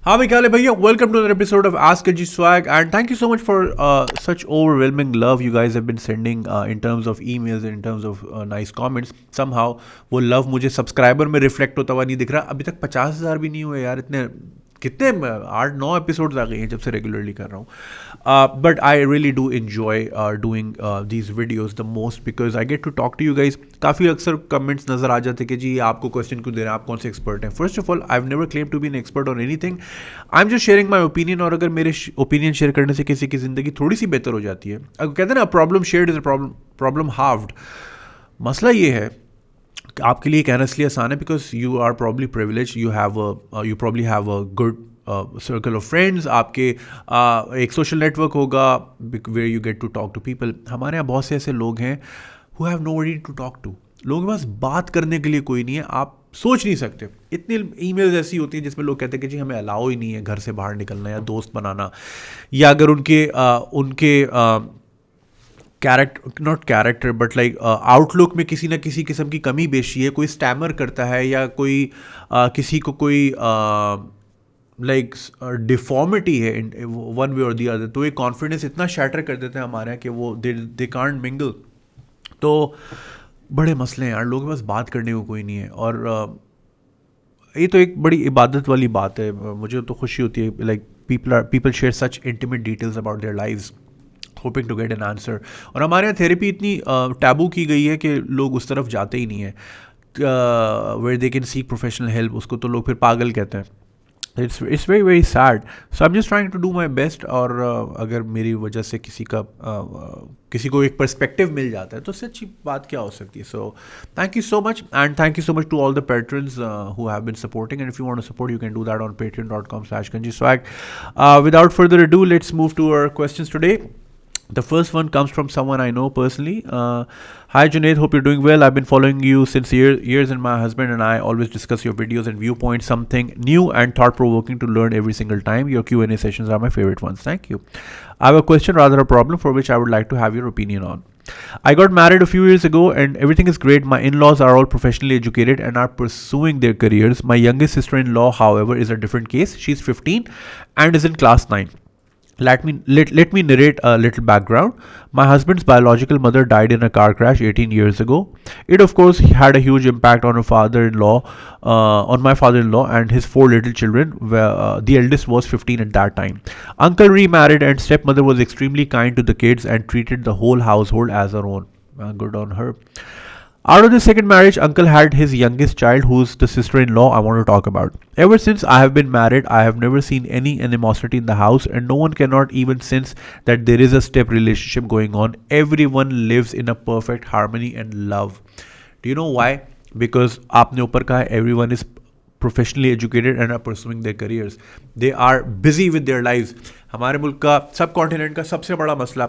How Mikhail Bhaiya, welcome to another episode of Ask Aji Swag, and thank you so much for such overwhelming love you guys have been sending in terms of emails and in terms of nice comments. Somehow वो love मुझे subscriber में reflect होता हुआ नहीं दिख रहा. अभी तक 50,000 भी नहीं हुए यार. इतने कितने 8-9 एपिसोड्स आ गए हैं जब से रेगुलरली कर रहा हूँ. But I really do enjoy doing these videos the most because I get to talk to you guys. काफ़ी अक्सर कमेंट्स नज़र आ जाते कि जी आपको क्वेश्चन क्यों दे रहे हैं, आप कौन से एक्सपर्ट हैं. First of all I have never claim to be an expert on anything. I am just sharing my opinion. और अगर मेरे ओपिनियन शेयर करने से किसी की ज़िंदगी थोड़ी सी बेहतर हो जाती है, अगर कहते हैं ना problem shared is a problem halved. मसला ये है आपके लिए कहना इसलिए आसान है because you are probably privilege, you probably have a good circle of friends. आपके एक सोशल नेटवर्क होगा where you get to talk to people. हमारे यहाँ बहुत से ऐसे लोग हैं who have nobody to talk to. लोगों के पास बात करने के लिए कोई नहीं है. आप सोच नहीं सकते इतनी ईमेल्स ऐसी होती हैं जिसमें लोग कहते हैं कि जी हमें अलाउ ही नहीं है घर से बाहर निकलना या दोस्त बनाना, या अगर उनके not character but like outlook में किसी ना किसी किस्म की कमी बेशी है. कोई स्टैमर करता है या कोई किसी को कोई लाइक डिफॉर्मिटी है वन वे और दी अदर, तो ये कॉन्फिडेंस इतना शैटर कर देते हैं हमारे यहाँ कि वो दे कांट मिंगल. तो बड़े मसले हैं यार, लोगों के पास बात करने को कोई नहीं है. और ये तो एक बड़ी इबादत वाली बात है. मुझे तो खुशी होती है like people share such intimate details about their lives hoping to get an answer. और हमारे यहाँ थेरेपी इतनी टैबू की गई है कि लोग उस तरफ जाते ही नहीं है. Where they can seek professional help, उसको तो लोग फिर पागल कहते हैं. It's very very sad. So I am just trying to do my best. और अगर मेरी वजह से किसी को एक पर्सपेक्टिव मिल जाता है तो उससे अच्छी बात क्या हो सकती है. So thank you so much and thank you so much to all the patrons who have been supporting. And if you want to support you can do that on patreon.com/kanjiswag. Without further ado, let's move to our questions today. The first one comes from someone I know personally. Hi Junaid, hope you're doing well. I've been following you since years and my husband and I always discuss your videos and viewpoints. Something new and thought-provoking to learn every single time. Your Q&A sessions are my favorite ones. Thank you. I have a question, rather a problem, for which I would like to have your opinion on. I got married a few years ago and everything is great. My in-laws are all professionally educated and are pursuing their careers. My youngest sister-in-law, however, is a different case. She's 15 and is in class 9. Let me narrate a little background. My husband's biological mother died in a car crash 18 years ago. It, of course, had a huge impact on on my father-in-law and his 4 little children. The eldest was 15 at that time. Uncle remarried and stepmother was extremely kind to the kids and treated the whole household as her own. Good on her. Out of the second marriage, uncle had his youngest child, who's the sister-in-law I want to talk about. Ever since I have been married, I have never seen any animosity in the house, and no one cannot even sense that there is a step relationship going on. Everyone lives in a perfect harmony and love. Do you know why? Because आपने ऊपर कहा everyone is professionally educated and are pursuing their careers. They are busy with their lives. हमारे मुल्क का सब continent का सबसे बड़ा मसला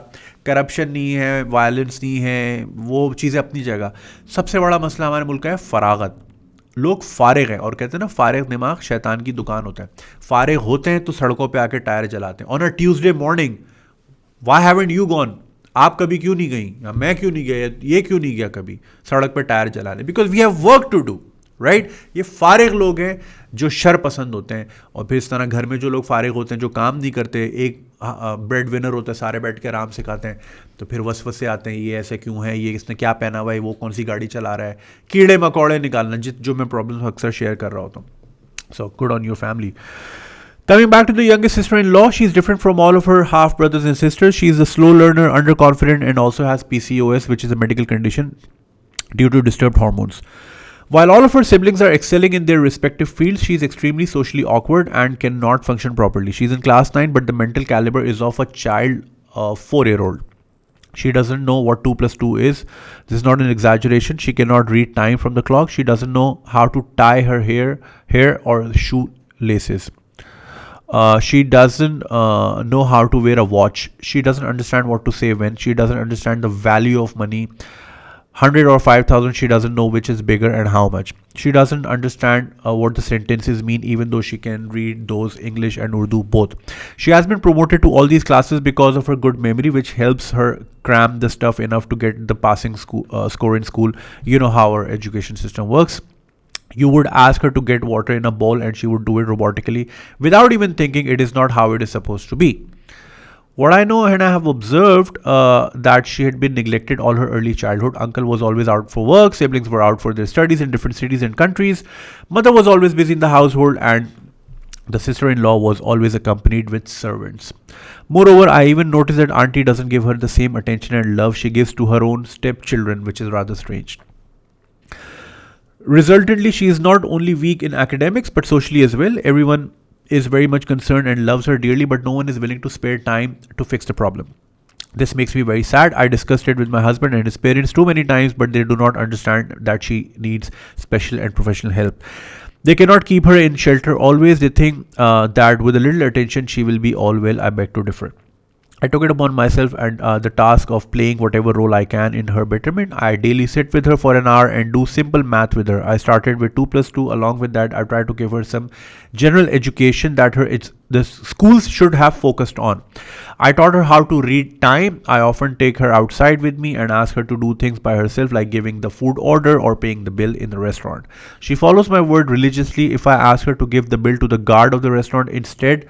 करप्शन नहीं है, वायलेंस नहीं है, वो चीज़ें अपनी जगह. सबसे बड़ा मसला हमारे मुल्क का है फरागत. लोग फारिग हैं और कहते हैं ना फारिग दिमाग शैतान की दुकान होता है. फारिग होते हैं तो सड़कों पे आके टायर जलाते हैं. On a Tuesday morning why haven't you gone? आप कभी क्यों नहीं गई, या मैं क्यों नहीं गया, ये क्यों नहीं गया कभी सड़क पे टायर जलाने? Because we have work to do, right. ये फारिग लोग हैं जो शर पसंद होते हैं. और फिर इस तरह घर में जो लोग फारिग होते हैं, जो काम नहीं करते, एक ब्रेड विनर होता है, सारे बैठ के आराम से खाते हैं, तो फिर वसवसे आते हैं ये ऐसे क्यों है, ये इसने क्या पहना हुआ है, वो कौन सी गाड़ी चला रहा है, कीड़े मकोड़े निकालना, जो मैं प्रॉब्लम अक्सर शेयर कर रहा होता हूँ. So good on your family. Coming back to the youngest sister-in-law, she's different from all of her half brothers and sisters. She's a slow learner, underconfident, and also has PCOS, which is a medical condition due to disturbed hormones. While all of her siblings are excelling in their respective fields, she is extremely socially awkward and cannot function properly. She's in class 9, but the mental caliber is of a child, a 4-year-old. She doesn't know what 2 plus 2 is. This is not an exaggeration. She cannot read time from the clock. She doesn't know how to tie her hair or shoe laces. She doesn't know how to wear a watch. She doesn't understand what to say when. She doesn't understand the value of money. 100 or 5,000, she doesn't know which is bigger and how much. She doesn't understand what the sentences mean, even though she can read those English and Urdu both. She has been promoted to all these classes because of her good memory, which helps her cram the stuff enough to get the passing score in school. You know how our education system works. You would ask her to get water in a bowl and she would do it robotically without even thinking. It is not how it is supposed to be. What I know and I have observed, that she had been neglected all her early childhood. Uncle was always out for work, siblings were out for their studies in different cities and countries. Mother was always busy in the household, and the sister-in-law was always accompanied with servants. Moreover, I even noticed that auntie doesn't give her the same attention and love she gives to her own stepchildren, which is rather strange. Resultantly, she is not only weak in academics but socially as well. Everyone is very much concerned and loves her dearly, but no one is willing to spare time to fix the problem. This makes me very sad. I discussed it with my husband and his parents too many times, but they do not understand that she needs special and professional help. They cannot keep her in shelter always. They think that with a little attention she will be all well. I beg to differ. I took it upon myself and the task of playing whatever role I can in her betterment. I daily sit with her for an hour and do simple math with her. I started with 2 plus 2. Along with that, I try to give her some general education that the schools should have focused on. I taught her how to read time. I often take her outside with me and ask her to do things by herself, like giving the food order or paying the bill in the restaurant. She follows my word religiously. If I ask her to give the bill to the guard of the restaurant instead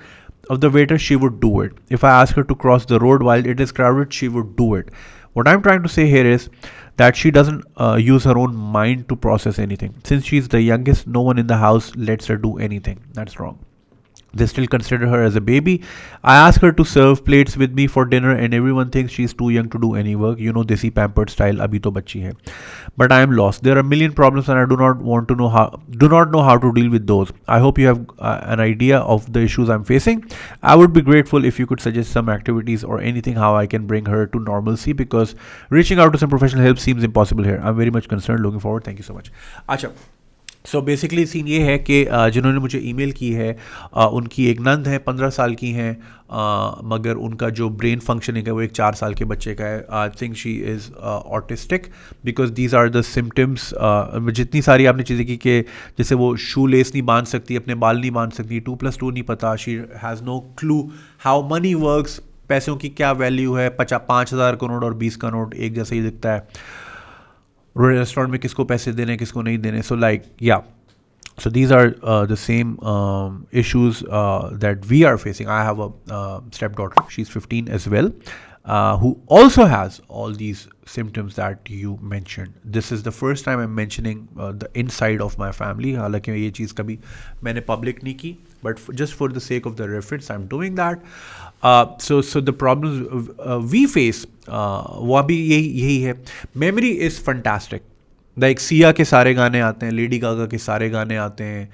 of the waiter, she would do it. If I ask her to cross the road while it is crowded, she would do it. What I'm trying to say here is that she doesn't use her own mind to process anything. Since she's the youngest, no one in the house lets her do anything. That's wrong. They still consider her as a baby. I ask her to serve plates with me for dinner, and everyone thinks she's too young to do any work. You know, desi pampered style. Abhi to bachchi hai. But I am lost. There are a million problems, and I do not know how to deal with those. I hope you have an idea of the issues I'm facing. I would be grateful if you could suggest some activities or anything how I can bring her to normalcy, because reaching out to some professional help seems impossible here. I'm very much concerned. Looking forward. Thank you so much. Acha. So basically scene ये है कि जिन्होंने मुझे email की है, उनकी एक नंद है, 15 साल की हैं, मगर उनका जो ब्रेन फंक्शनिंग है वो एक 4 साल के बच्चे का है. I think she is autistic because these are the symptoms. जितनी सारी आपने चीज़ें की कि जैसे वो शू लेस नहीं बांध सकती, अपने बाल नहीं बांध सकती, 2 + 2 नहीं पता, she has no clue how money works, पैसों की क्या वैल्यू है, 5,000 का नोट और 20 का नोट एक जैसा ही दिखता है, रेस्टोरेंट में किसको पैसे देने किसको नहीं देने. सो लाइक या, so these are the same issues that we are facing. I have a stepdaughter, she's 15 as well, who also has all these symptoms that you mentioned. This is the first time I'm mentioning the inside of my family. हालांकि ये चीज़ कभी मैंने public नहीं की, but just for the sake of the reference I'm doing that. So the problems we face वो अभी यही है. Memory is fantastic. Like Siya के सारे गाने आते हैं, लेडी गागा के सारे गाने आते हैं,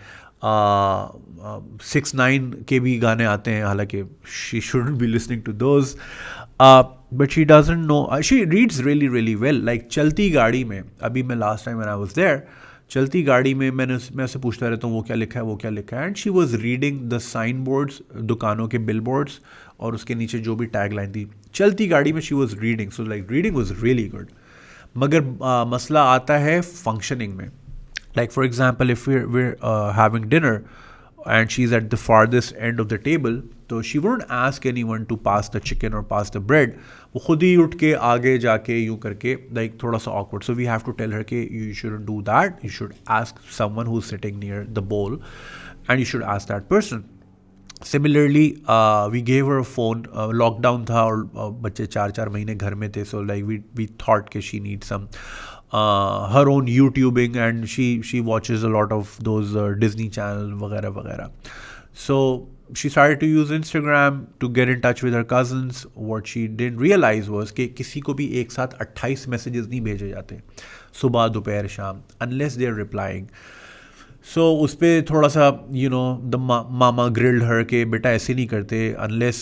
6ix9ine के भी गाने आते हैं, हालांकि she shouldn't be listening to those, but she doesn't know. She reads really really well. Like चलती गाड़ी में, अभी मैं last time when I was there, चलती गाड़ी में मैं उससे पूछता रहता हूँ वो क्या लिखा है वो क्या लिखा है, and she was reading the sign boards, दुकानों के बिल बोर्ड्स, और उसके नीचे जो भी टैग लाइन थी चलती गाड़ी में she was reading. So like reading was really good. मगर मसला आता है फंक्शनिंग में. Like for example if we're having dinner and she is at the farthest end of the table, तो she wouldn't ask anyone to pass the chicken और pass the bread. वो खुद ही उठ के आगे जाके यूँ करके, लाइक थोड़ा सा awkward. So we have to tell her कि you shouldn't do that, you should ask someone who is sitting near the bowl and you should ask that person. Similarly we gave her phone. Lockdown था और बच्चे 4-4 महीने घर में थे. So like we thought कि she need some her own YouTubing, and she watches a lot of those Disney channel वगैरह वगैरह. सो she started to use Instagram to get in touch with her cousins. What she didn't realize was कि किसी को भी एक साथ 28 messages नहीं भेजे जाते सुबह दोपहर शाम, unless they are replying. सो उस पर थोड़ा सा द मामा ग्रिल्ड हर के बेटा ऐसे नहीं करते, unless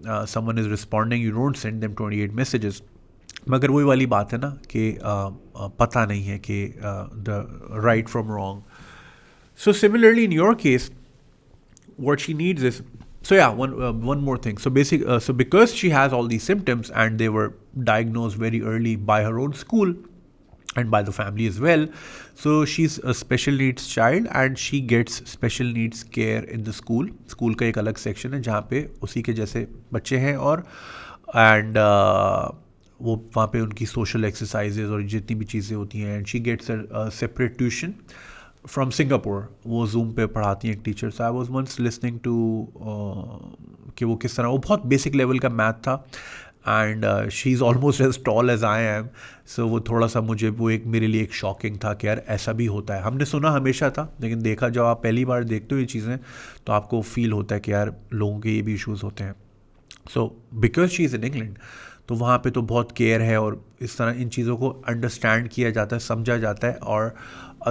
someone is responding you don't send them 28 messages. मगर वही वाली बात है ना कि पता नहीं है कि the right from wrong. So similarly in your case what she needs is, so yeah, one more thing. So because she has all these symptoms and they were diagnosed very early by her own school and by the family as well, so she's a special needs child and she gets special needs care in the school. School का एक अलग section है जहाँ पे उसी के जैसे बच्चे हैं, और and वो वहाँ पे उनकी social exercises और जितनी भी चीज़ें होती हैं, and she gets a separate tuition from Singapore, वो जूम पे पढ़ाती हैं एक teacher. So I was once listening to कि वो किस तरह, वो बहुत बेसिक लेवल का मैथ था and she is almost as tall as I am. So वो थोड़ा सा मुझे वो एक मेरे लिए एक शॉकिंग था कि यार ऐसा भी होता है। हमने सुना हमेशा था, लेकिन देखा जब आप पहली बार देखते हो ये चीज़ें तो आपको फील होता है कि यार लोगों के ये भी इशूज़ होते हैं। So because she is in England, तो वहाँ पे तो बहुत केयर है और इस तरह इन चीज़ों को अंडरस्टैंड किया जाता है, समझा जाता है और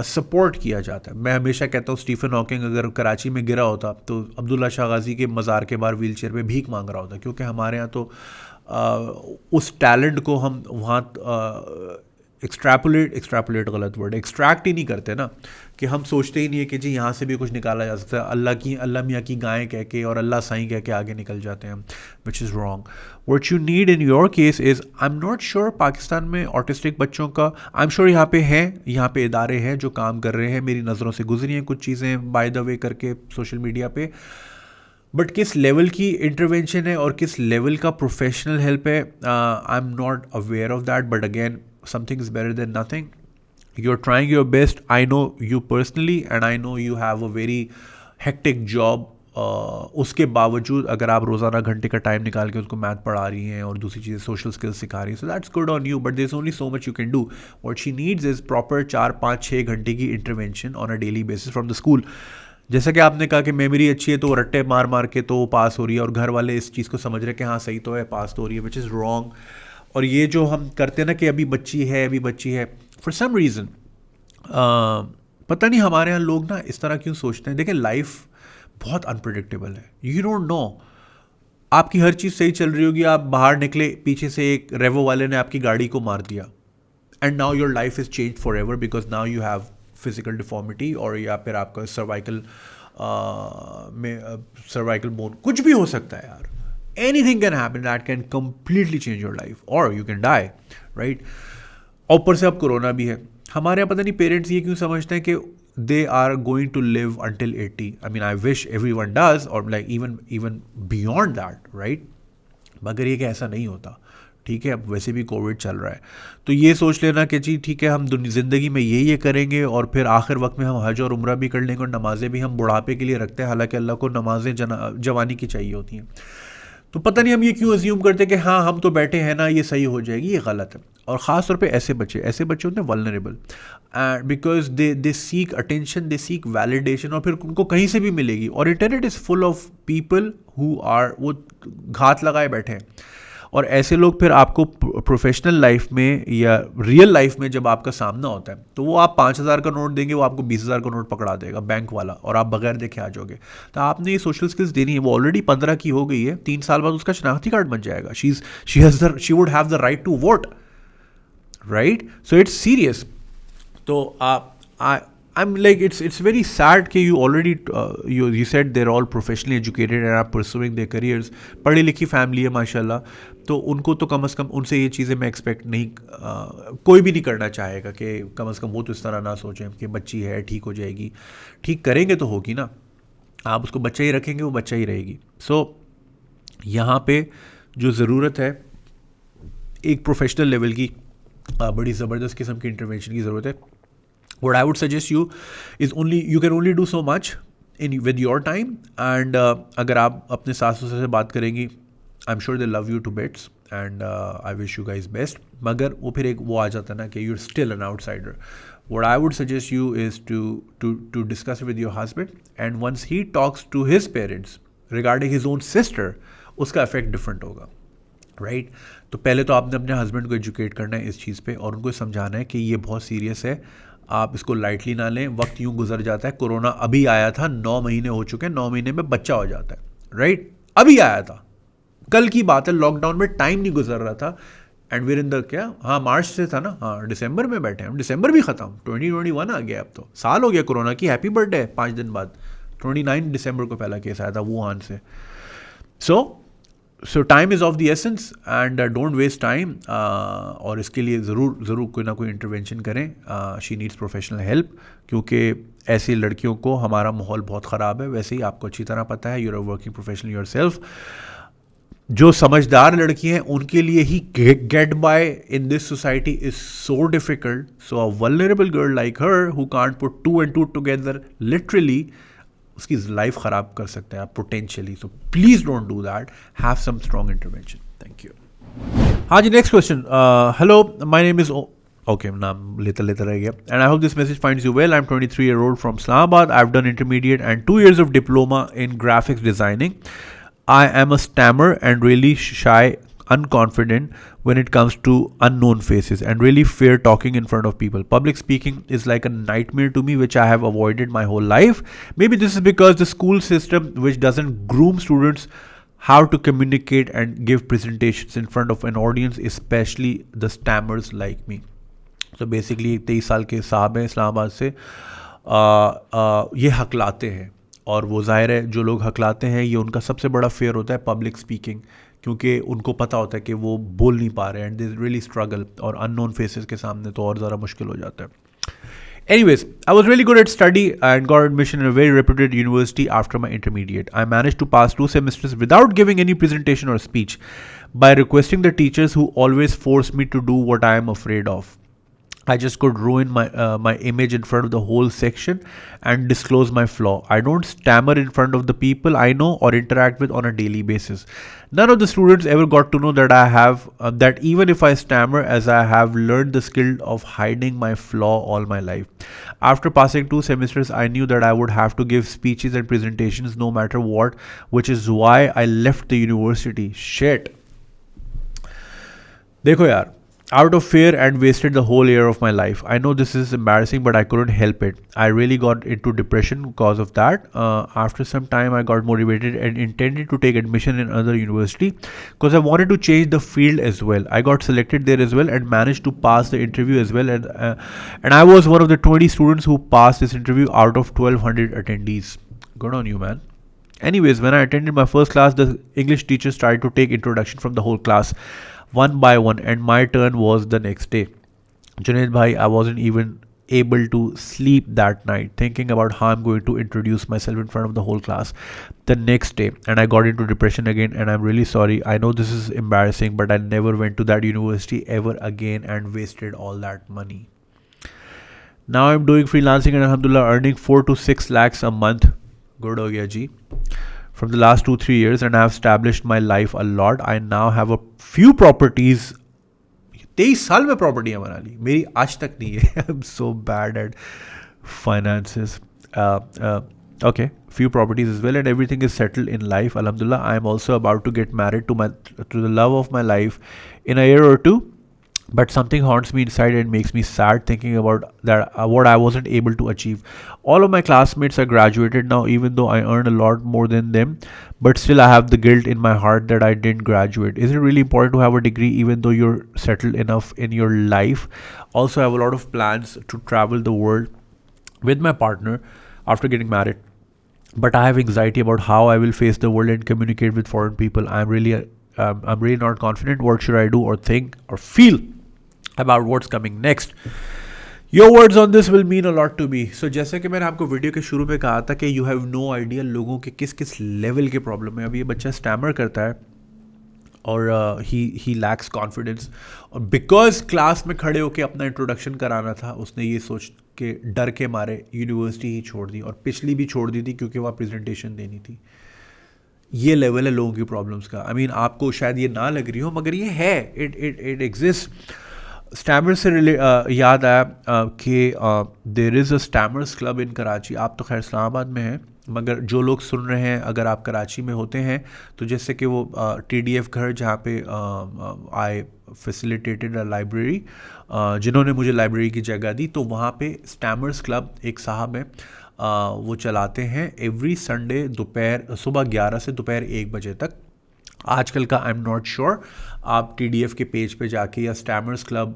सपोर्ट किया जाता है। मैं हमेशा कहता हूँ स्टीफन हॉकिंग अगर कराची में गिरा होता तो अब्दुल्ला शाह गाजी के मज़ार के बाहर व्हीलचेयर पे भीख मांग रहा होता, क्योंकि हमारे यहाँ तो उस टैलेंट को हम वहाँ एक्सट्रैपुलेट गलत वर्ड, एक्सट्रैक्ट ही नहीं करते ना, कि हम सोचते ही नहीं है कि जी यहाँ से भी कुछ निकाला जा सकता है। अल्लाह मियाँ की गायें कह के और अल्लाह साईं कह के आगे निकल जाते हैं, which is wrong. What you need in your case is, I am not sure Pakistan में ऑटिस्टिक बच्चों का, आई एम श्योर यहाँ पे हैं, यहाँ पे इदारे हैं जो काम कर रहे हैं, मेरी नज़रों से गुजरी हैं कुछ चीज़ें बाय द वे करके सोशल मीडिया पे, बट किस लेवल की इंटरवेंशन है और किस लेवल का प्रोफेशनल हेल्प है, I am not aware of that. But again, something is better than nothing. You're trying your best. I know you personally and I know you have a very hectic job. उसके बावजूद अगर आप रोज़ाना घंटे का time निकाल के उसको मैथ पढ़ा रही हैं और दूसरी चीज़ें सोशल स्किल्स सिखा रही हैं, so that's good on you, but there is only so much you can do. What she needs is proper 4-5-6 घंटे की intervention on a daily basis from the school. जैसा कि आपने कहा कि मेमोरी अच्छी है तो रट्टे मार मार के तो पास हो रही है, और घर वाले इस चीज़ को समझ रहे हैं कि हाँ सही तो है, पास तो हो रही है, विच इज़ रॉन्ग। और ये जो हम करते हैं ना कि अभी बच्ची है, फॉर सम रीज़न पता नहीं हमारे यहाँ लोग ना इस तरह क्यों सोचते हैं। देखिए लाइफ बहुत अनप्रिडिक्टेबल है, यू डोंट नो, आपकी हर चीज़ सही चल रही होगी, आप बाहर निकले, पीछे से एक रेवो वाले ने आपकी गाड़ी को मार दिया, and now your life is change for ever because now you have physical deformity, और या फिर आपका सर्वाइकल बोन, कुछ भी हो सकता है यार। Anything can happen that can completely change your life, or you can die, right? और ऊपर से अब कोरोना भी है। हमारे यहाँ पता नहीं पेरेंट्स ये क्यों समझते हैं कि they are going to live until 80. I mean, I wish everyone does, or like even beyond that, right? मगर ये कि ऐसा नहीं होता, ठीक है। अब वैसे भी कोविड चल रहा है, तो ये सोच लेना कि जी ठीक है हम ज़िंदगी में ये करेंगे और फिर आखिर वक्त में हम हज और उम्रा भी कर लेंगे, और नमाज़ें भी हम बुढ़ापे के लिए रखते हैं, हालांकि अल्लाह को नमाज़ें जवानी की चाहिए होती हैं। तो पता नहीं हम ये क्यों अज्यूम करते कि हाँ हम तो बैठे हैं ना, ये सही हो जाएगी, ये गलत है। और ख़ास तौर पे ऐसे बच्चे होते हैं vulnerable, because they seek attention, they seek validation, और फिर उनको कहीं से भी मिलेगी। और internet is full of people who are, वो घात लगाए बैठे हैं, और ऐसे लोग फिर आपको प्रोफेशनल लाइफ में या रियल लाइफ में जब आपका सामना होता है तो वो आप 5,000 का नोट देंगे, वो आपको 20,000 का नोट पकड़ा देगा बैंक वाला, और आप बगैर देखे आ जाओगे। तो आपने ये सोशल स्किल्स देनी है, वो ऑलरेडी 15 की हो गई है, 3 साल बाद उसका शनाख्ती कार्ड बन जाएगा। She would have the right to vote, right? So it's serious. तो I'm like, it's very sad कि you already you said they're all professionally educated and are pursuing their careers. पढ़ी लिखी फैमिली है माशाल्लाह, तो उनको तो कम से कम उनसे ये चीज़ें मैं एक्सपेक्ट नहीं, कोई भी नहीं करना चाहेगा कि कम से कम वो तो इस तरह ना सोचें कि बच्ची है ठीक हो जाएगी। ठीक करेंगे तो होगी ना, आप उसको बच्चा ही रखेंगे वो बच्चा ही रहेगी। सो यहाँ पे जो ज़रूरत है एक प्रोफेशनल लेवल की बड़ी ज़बरदस्त किस्म की इंटरवेंशन की ज़रूरत है। What I would suggest you is you can only do so much with your time, and अगर आप अपने सास ससुर से बात करेंगी, I'm sure they love you to bits, and I wish you guys best. मगर वो फिर एक वो आ जाता है ना कि you're still an outsider. What I would suggest you is to discuss it with your husband, and once he talks to his parents regarding his own sister, उसका effect different होगा, राइट? तो पहले तो आपने अपने हस्बैंड को educate करना है इस चीज़ पे, और उनको समझाना है कि ये बहुत सीरियस है, आप इसको लाइटली ना लें, वक्त यूँ गुजर जाता है। कोरोना अभी आया था, 9 महीने हो चुके हैं, 9 महीने में बच्चा हो जाता है, राइट? अभी आया था, कल की बात है, लॉकडाउन में टाइम नहीं गुजर रहा था, एंड वीर इन द क्या, हाँ मार्च से था ना, हाँ दिसंबर में बैठे हैं, दिसंबर भी ख़त्म, 2021 आ गया, अब तो साल हो गया कोरोना की। हैप्पी बर्थडे 5 दिन बाद, 29 दिसंबर को पहला केस आया था वुहान से। So time is of the essence, and don't waste time, और इसके लिए ज़रूर कोई ना कोई इंटरवेंशन करें। शी नीड्स प्रोफेशनल हेल्प, क्योंकि ऐसी लड़कियों को हमारा माहौल बहुत ख़राब है। वैसे ही आपको अच्छी तरह पता है, you are working professional yourself. जो समझदार लड़की हैं उनके लिए ही get by in this society is so difficult. So a vulnerable girl like her who can't put two and two together literally उसकी लाइफ खराब कर सकते हैं आप potentially. So please don't do that. Have some strong intervention. Thank you. हाँ जी, next question. Hello, my name is okay, नाम लेता लेता रह गया. And I hope this message finds you well. I'm 23-year-old from Islamabad. I've done intermediate and 2 years of diploma in graphics designing. I am a stammer and really shy, unconfident when it comes to unknown faces and really fear talking in front of people. Public speaking is like a nightmare to me, which I have avoided my whole life. Maybe this is because the school system, which doesn't groom students how to communicate and give presentations in front of an audience, especially the stammers like me. तो basically 23 साल के साहब हैं इस्लामाबाद से. ये हकलाते हैं और वो ज़ाहिर है जो लोग हकलाते हैं ये उनका सबसे बड़ा फेयर होता है पब्लिक स्पीकिंग, क्योंकि उनको पता होता है कि वो बोल नहीं पा रहे हैं एंड दे रियली स्ट्रगल. और अननोन फेसेस के सामने तो और ज़्यादा मुश्किल हो जाता है. Anyways, I was really good at study and got admission in a very reputed university after my intermediate. I managed to pass 2 semesters without giving any presentation or speech by requesting the teachers who always force me to do what I am afraid of. I just could ruin my image in front of the whole section and disclose my flaw. I don't stammer in front of the people I know or interact with on a daily basis. None of the students ever got to know that I have that even if I stammer, as I have learned the skill of hiding my flaw all my life. After passing 2 semesters, I knew that I would have to give speeches and presentations no matter what, which is why I left the university. Shit. देखो यार, out of fear and wasted the whole year of my life. I know this is embarrassing, but I couldn't help it. I really got into depression because of that. After some time, I got motivated and intended to take admission in another university because I wanted to change the field as well. I got selected there as well and managed to pass the interview as well. And I was one of the 20 students who passed this interview out of 1200 attendees. Good on you, man. Anyways, when I attended my first class, the English teacher started to take introduction from the whole class, one by one, and my turn was the next day. Junaid bhai, I wasn't even able to sleep that night thinking about how I'm going to introduce myself in front of the whole class the next day, and I got into depression again, and I'm really sorry. I know this is embarrassing, but I never went to that university ever again and wasted all that money. Now I'm doing freelancing and alhamdulillah earning 4 to 6 lakhs a month. Good ho gaya ji. From the last 2-3 years, and I have established my life a lot. I now have a few properties. 23 साल में प्रॉपर्टियाँ बना ली, मेरी आज तक नहीं है. I'm so bad at finances. Okay, few properties as well, and everything is settled in life. Alhamdulillah, I am also about to get married to the love of my life in a year or two. But something haunts me inside and makes me sad thinking about that what I wasn't able to achieve. All of my classmates are graduated now, even though I earn a lot more than them. But still, I have the guilt in my heart that I didn't graduate. Is it really important to have a degree even though you're settled enough in your life? Also, I have a lot of plans to travel the world with my partner after getting married. But I have anxiety about how I will face the world and communicate with foreign people. I'm really not confident. What should I do or think or feel about what's coming next? Your words on this will mean a lot to me. So जैसे कि मैंने आपको video के शुरू में कहा था कि you have no idea लोगों के किस किस लेवल के प्रॉब्लम है. अभी ये बच्चा स्टैमर करता है और ही लैक्स कॉन्फिडेंस, और बिकॉज क्लास में खड़े होकर अपना इंट्रोडक्शन कराना था उसने ये सोच के डर के मारे यूनिवर्सिटी ही छोड़ दी, और पिछली भी छोड़ दी थी क्योंकि वहाँ प्रेजेंटेशन देनी थी. ये लेवल है लोगों की प्रॉब्लम्स का. आई मीन आपको शायद ये ना लग रही हो मगर ये है, इट एग्जिस्ट. स्टैमर से याद आया कि there is a stammers club in Karachi. आप तो खैर इस्लामाबाद में हैं, मगर जो लोग सुन रहे हैं अगर आप कराची में होते हैं तो जैसे कि वो TDF घर जहाँ पे आई फैसिलिटेटेड अ लाइब्रेरी, जिन्होंने मुझे लाइब्रेरी की जगह दी, तो वहाँ पे स्टैमर्स क्लब एक साहब हैं, वो चलाते हैं एवरी संडे सुबह 11 से दोपहर 1 बजे तक. आजकल का आई एम नॉट श्योर, आप TDF के पेज पे जाके या स्टैमर्स क्लब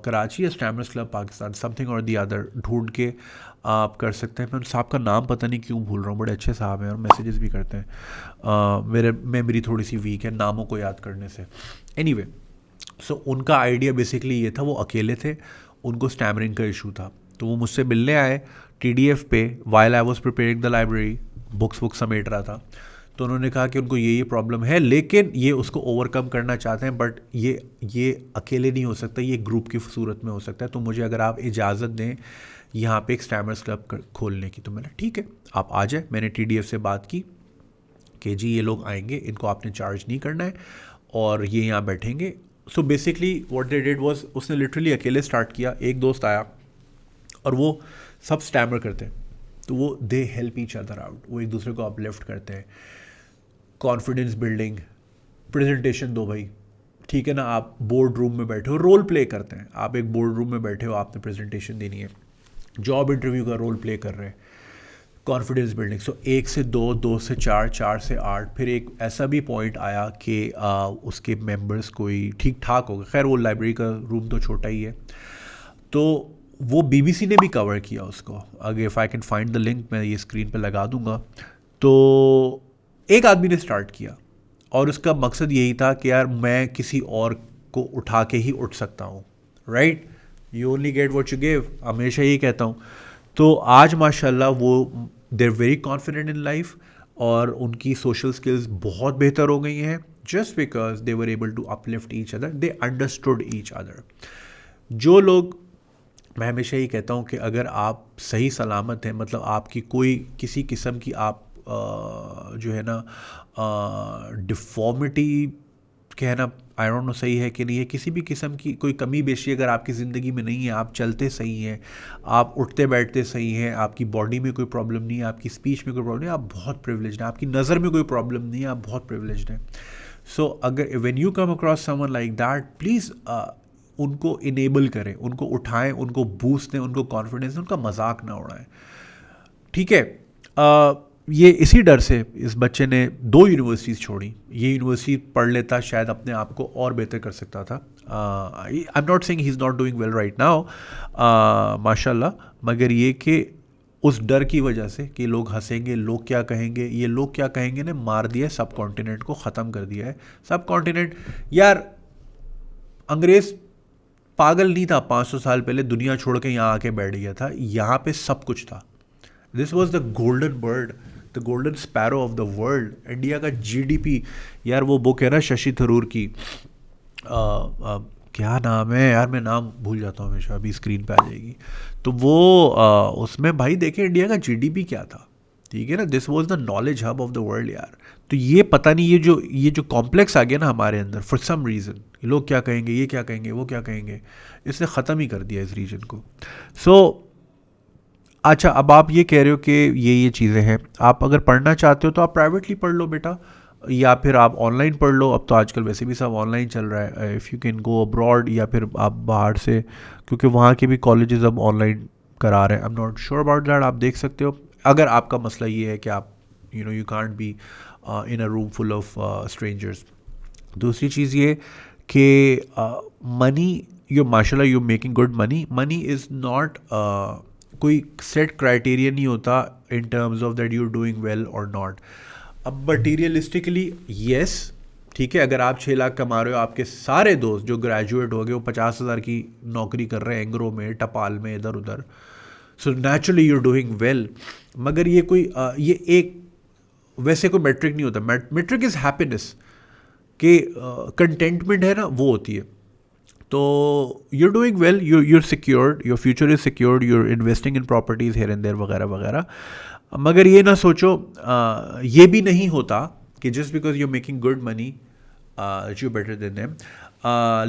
कराची या स्टैमर्स क्लब पाकिस्तान समथिंग और दी अदर ढूंढ के आप कर सकते हैं. मैं साहब का नाम पता नहीं क्यों भूल रहा हूँ, बड़े अच्छे साहब हैं और मैसेजेस भी करते हैं. मेरे मेमोरी थोड़ी सी वीक है नामों को याद करने से. एनीवे, सो उनका आइडिया बेसिकली ये था, वो अकेले थे, उनको स्टैमरिंग का इशू था, तो वो मुझसे मिलने आए TDF पे. While I was preparing the library, books समेट रहा था, तो उन्होंने कहा कि उनको ये प्रॉब्लम है, लेकिन ये उसको ओवरकम करना चाहते हैं, बट ये अकेले नहीं हो सकता, ये ग्रुप की सूरत में हो सकता है। तो मुझे अगर आप इजाज़त दें यहाँ पे एक स्टैमर्स क्लब खोलने की, तो मैंने ठीक है आप आ जाए। मैंने TDF से बात की कि जी ये लोग आएंगे, इनको आपने चार्ज नहीं करना है और ये यहाँ बैठेंगे। So basically what they did was, उसने लिटरली अकेले स्टार्ट किया। एक दोस्त आया और वो सब स्टैमर करते हैं, तो वो they help each other out, वो एक दूसरे को अपलिफ्ट करते हैं। कॉन्फिडेंस बिल्डिंग, प्रेजेंटेशन दो भाई, ठीक है ना। आप बोर्ड रूम में बैठे हो, रोल प्ले करते हैं, आप एक बोर्ड रूम में बैठे हो, आपने प्रेजेंटेशन देनी है, जॉब इंटरव्यू का रोल प्ले कर रहे हैं। कॉन्फिडेंस बिल्डिंग, सो 1 से 2, 2 से 4, 4 से 8। फिर एक ऐसा भी पॉइंट आया कि उसके मेंबर्स कोई ठीक ठाक हो गए। खैर वो लाइब्रेरी का रूम तो छोटा ही है, तो वो BBC ने भी कवर किया उसको। अगर if I can find the link, मैं ये स्क्रीन पे लगा दूंगा। तो एक आदमी ने स्टार्ट किया और उसका मकसद यही था कि यार मैं किसी और को उठा के ही उठ सकता हूँ, right. You only get what you give, हमेशा यही कहता हूँ। तो आज माशाल्लाह वो they're very confident in life और उनकी सोशल स्किल्स बहुत बेहतर हो गई हैं, just because they were able to uplift each other, they understood each other. जो लोग, मैं हमेशा ही कहता हूँ कि अगर आप सही सलामत हैं, मतलब आपकी कोई किसी किस्म की आप जो है ना डिफॉर्मिटी कहना, आई डोंट नो सही है कि नहीं है, किसी भी किस्म की कोई कमी बेशी अगर आपकी ज़िंदगी में नहीं है, आप चलते सही हैं, आप उठते बैठते सही हैं, आपकी बॉडी में कोई प्रॉब्लम नहीं है, आपकी स्पीच में कोई प्रॉब्लम नहीं है, आप बहुत प्रिविलेज्ड हैं। आपकी नज़र में कोई प्रॉब्लम नहीं है, आप बहुत प्रिविलेज्ड हैं। सो अगर when you come across someone like that, please उनको इनेबल करें, उनको उठाएं, उनको बूस्ट दें, उनको कॉन्फिडेंस दें, उनका मजाक ना उड़ाएं, ठीक है। ये इसी डर से इस बच्चे ने 2 यूनिवर्सिटीज़ छोड़ी। ये यूनिवर्सिटी पढ़ लेता, शायद अपने आप को और बेहतर कर सकता था। I am not saying he is not doing well right now, माशाल्लाह, मगर ये कि उस डर की वजह से कि लोग हंसेंगे, लोग क्या कहेंगे, ये लोग क्या कहेंगे ने मार दिया, सब कॉन्टिनेंट को ख़त्म कर दिया है। सब कॉन्टिनेंट, यार अंग्रेज़ पागल नहीं था 500 साल पहले, दुनिया छोड़ के यहाँ आके बैठ गया था। यहाँ पे सब कुछ था। This was the golden bird, the golden sparrow of the world. India का GDP, यार वो बुक है ना शशि थरूर की, क्या नाम है यार, मैं नाम भूल जाता हूँ हमेशा, अभी स्क्रीन पे आ जाएगी। तो वो उसमें भाई देखे इंडिया का GDP क्या था, ठीक है ना। This was the knowledge hub of the world यार। तो ये पता नहीं, ये जो कॉम्प्लेक्स आ गया ना हमारे अंदर फॉर सम रीज़न, लोग क्या कहेंगे, ये क्या कहेंगे, वो क्या कहेंगे, इसने ख़त्म ही कर दिया इस रीजन को। सो अच्छा, अब आप ये कह रहे हो कि ये चीज़ें हैं, आप अगर पढ़ना चाहते हो तो आप प्राइवेटली पढ़ लो बेटा, या फिर आप ऑनलाइन पढ़ लो। अब तो आजकल वैसे भी सब ऑनलाइन चल रहा है। If you can go abroad, या फिर आप बाहर से, क्योंकि वहाँ के भी कॉलेजेस अब ऑनलाइन करा रहे हैं। I am not sure about that, आप देख सकते हो अगर आपका मसला ये है कि आप you can't be in a room full of strangers. दूसरी चीज़ ये कि मनी, यू माशाल्लाह you making good money. Money is not कोई सेट क्राइटेरिया नहीं होता in terms of that you doing well और नॉट। अब मटीरियलिस्टिकली येस, ठीक है, अगर आप 6 लाख कमा रहे हो, आपके सारे दोस्त जो ग्रेजुएट हो गए वो 50,000 की नौकरी कर रहे हैं एंग्रो में, टपाल में, इधर उधर, so naturally you doing well. मगर ये कोई ये एक वैसे कोई मेट्रिक नहीं होता। मेट्रिक इज़ हैप्पीनेस, कि कंटेंटमेंट है ना, वो होती है। तो you're doing well, you're secured, your future is secured, you're investing in properties here and there वगैरह वगैरह। मगर ये ना सोचो, ये भी नहीं होता कि just because you're making good money you're better than them।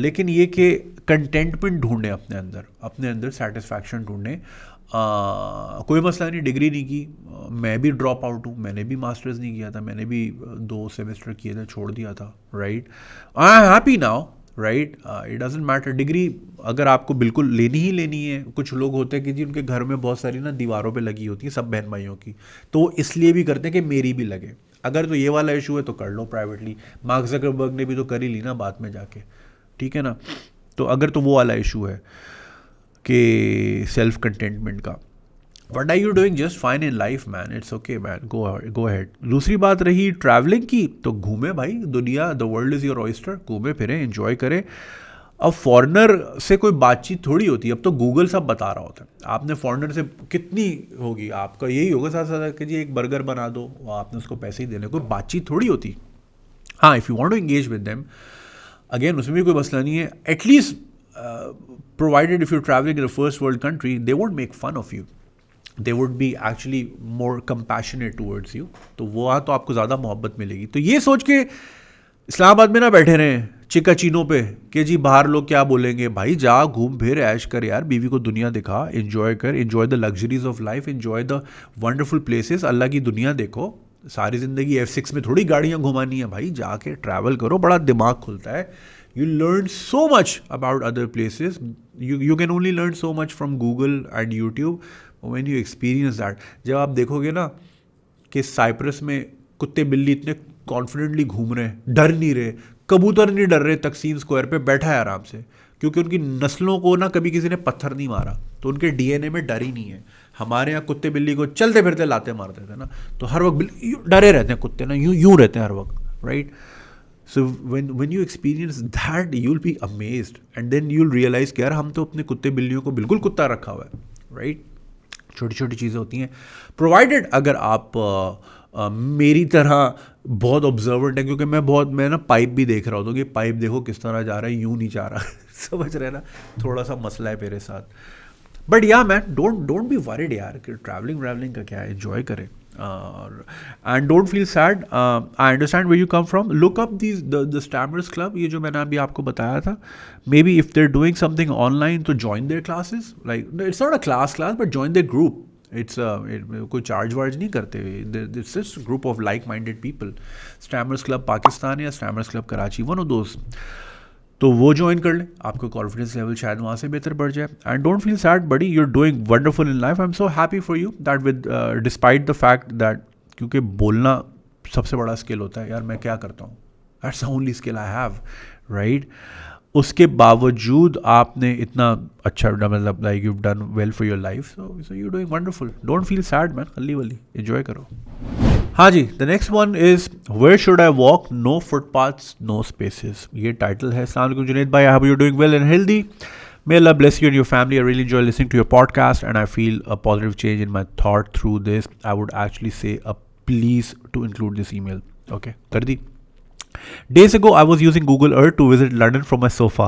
लेकिन ये कि कंटेंटमेंट ढूंढें अपने अंदर सेटिस्फैक्शन ढूंढें। कोई मसला नहीं, डिग्री नहीं की, मैं भी ड्रॉप आउट हूँ, मैंने भी मास्टर्स नहीं किया था, मैंने भी 2 सेमेस्टर किए थे, छोड़ दिया था, right. I am happy now, right. It doesn't matter degree अगर आपको बिल्कुल लेनी है। कुछ लोग होते हैं कि जी उनके घर में बहुत सारी ना दीवारों पे लगी होती है सब बहन भाइयों की, तो वो इसलिए भी करते हैं कि मेरी भी लगे। अगर तो ये वाला इशू है तो कर लो प्राइवेटली, मार्क ज़करबर्ग ने भी तो कर ही ली ना बाद में जाके, ठीक है ना। तो अगर तो वो वाला इशू है कि सेल्फ कंटेंटमेंट का, What are you doing just fine in life, man? It's okay, man. Go ahead. दूसरी बात रही ट्रैवलिंग की, तो घूमे भाई दुनिया, the world is your oyster। घूमे फिरें, एंजॉय करें। अब फॉरेनर से कोई बातचीत थोड़ी होती है, अब तो गूगल सब बता रहा होता है। आपने फॉरेनर से कितनी होगी, आपका यही होगा साथ साथ कि जी एक बर्गर बना दो, आपने उसको पैसे ही देने, कोई बातचीत थोड़ी होती। हाँ, if you want to engage with them, again उसमें भी कोई मसला नहीं है। At least provided if you travelling in a first world country, they won't make fun of you, they would be actually more compassionate towards you. तो वहाँ तो आपको ज़्यादा मोहब्बत मिलेगी। तो ये सोच के इस्लामाबाद में ना बैठे रहें चिकाचीनों पे कि जी बाहर लोग क्या बोलेंगे। भाई जा, घूम फिर, ऐश कर यार, बीवी को दुनिया दिखा, एंजॉय कर, enjoy the luxuries of life, enjoy the wonderful places, Allah की दुनिया देखो। सारी ज़िंदगी F6 में थोड़ी गाड़ियाँ घुमानी है भाई, जाके ट्रैवल करो, बड़ा दिमाग खुलता है। You learn so much about other places, you can only learn so much from Google and YouTube when you experience that. जब आप देखोगे ना कि साइप्रस में कुत्ते बिल्ली इतने कॉन्फिडेंटली घूम रहे हैं, डर नहीं रहे, कबूतर नहीं डर रहे, तकसीम स्क्वायर पे बैठा है आराम से, क्योंकि उनकी नस्लों को ना कभी किसी ने पत्थर नहीं मारा, तो उनके डीएनए में डर ही नहीं है। हमारे यहाँ कुत्ते बिल्ली को चलते फिरते लाते मारते थे ना, तो हर वक्त डरे रहते हैं कुत्ते ना, यूं रहते हैं हर वक्त, right. So when you experience that, you'll be amazed and then you'll realize कि यार हम तो अपने कुत्ते बिल्लियों को बिल्कुल कुत्ता रखा हुआ है, राइट। छोटी छोटी चीज़ें होती हैं, प्रोवाइडेड अगर आप मेरी तरह बहुत ऑब्जर्वेंट है, क्योंकि मैं ना पाइप भी देख रहा होता हूँ कि पाइप देखो किस तरह जा रहा है, यूं नहीं जा रहा समझ रहे ना, थोड़ा सा मसला है मेरे साथ। बट या मैन, डोंट बी वरीड यार कि ट्रैवलिंग का क्या है, एंजॉय करें। And don't feel sad. I understand where you come from, look up these the stammers club, ये जो मैंने अभी आपको बताया था। Maybe if they're doing something online तो join their classes, like it's not a class but join their group. It's कोई charge वार्ज नहीं करते, it's just group of like minded people. Stammers club Pakistan या stammers club Karachi, one of those, तो वो join कर ले, आपका कॉन्फिडेंस लेवल शायद वहाँ से बेहतर बढ़ जाए। And don't feel sad buddy, you are doing wonderful in life. I am so happy for you that with despite the fact that, क्योंकि बोलना सबसे बड़ा स्किल होता है यार, मैं क्या करता हूँ, that's the only skill I have, right. उसके बावजूद आपने इतना अच्छा, मतलब like you done well for your life, so you doing wonderful. Don't feel sad man, हल्ली वल्ली एंजॉय करो। हाँ जी, the next one is where should I walk, no footpaths no spaces, ये टाइटल है। अस्सलाम वालेकुम जुनैद भाई, I hope you are doing well and healthy. May Allah bless you and your family. I really enjoy listening to your podcast and I feel a positive change in my thought through this. I would actually say please to include this email. Okay, Kardi. Days ago, I was using Google Earth to visit London from my sofa.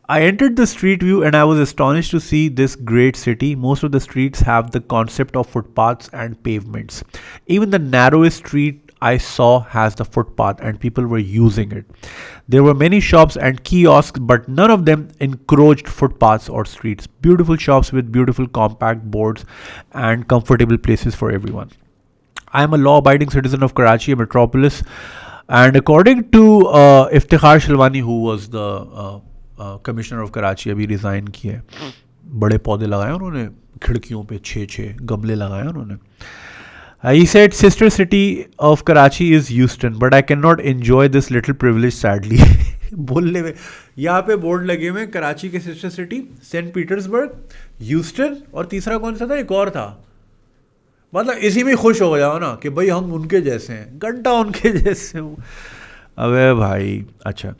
I entered the street view and I was astonished to see this great city. Most of the streets have the concept of footpaths and pavements. Even the narrowest street I saw has the footpath and people were using it. There were many shops and kiosks, but none of them encroached footpaths or streets. Beautiful shops with beautiful compact boards and comfortable places for everyone. I am a law-abiding citizen of Karachi, a metropolis, and according to Iftikhar Shilwani, who was the commissioner of Karachi, अभी resign किया है, बड़े पौधे लगाए उन्होंने खिड़कियों पे, 6 गमले लगाए उन्होंने। He said, sister city of Karachi is Houston, but I cannot enjoy this little privilege sadly. बोलने में यहाँ पे बोर्ड लगे हुए, कराची के sister city, Saint Petersburg, Houston, और तीसरा कौन सा था, एक और था। मतलब इसी में खुश हो जाओ ना कि भाई हम उनके जैसे हैं, घंटा उनके जैसे हूँ। अबे भाई अच्छा,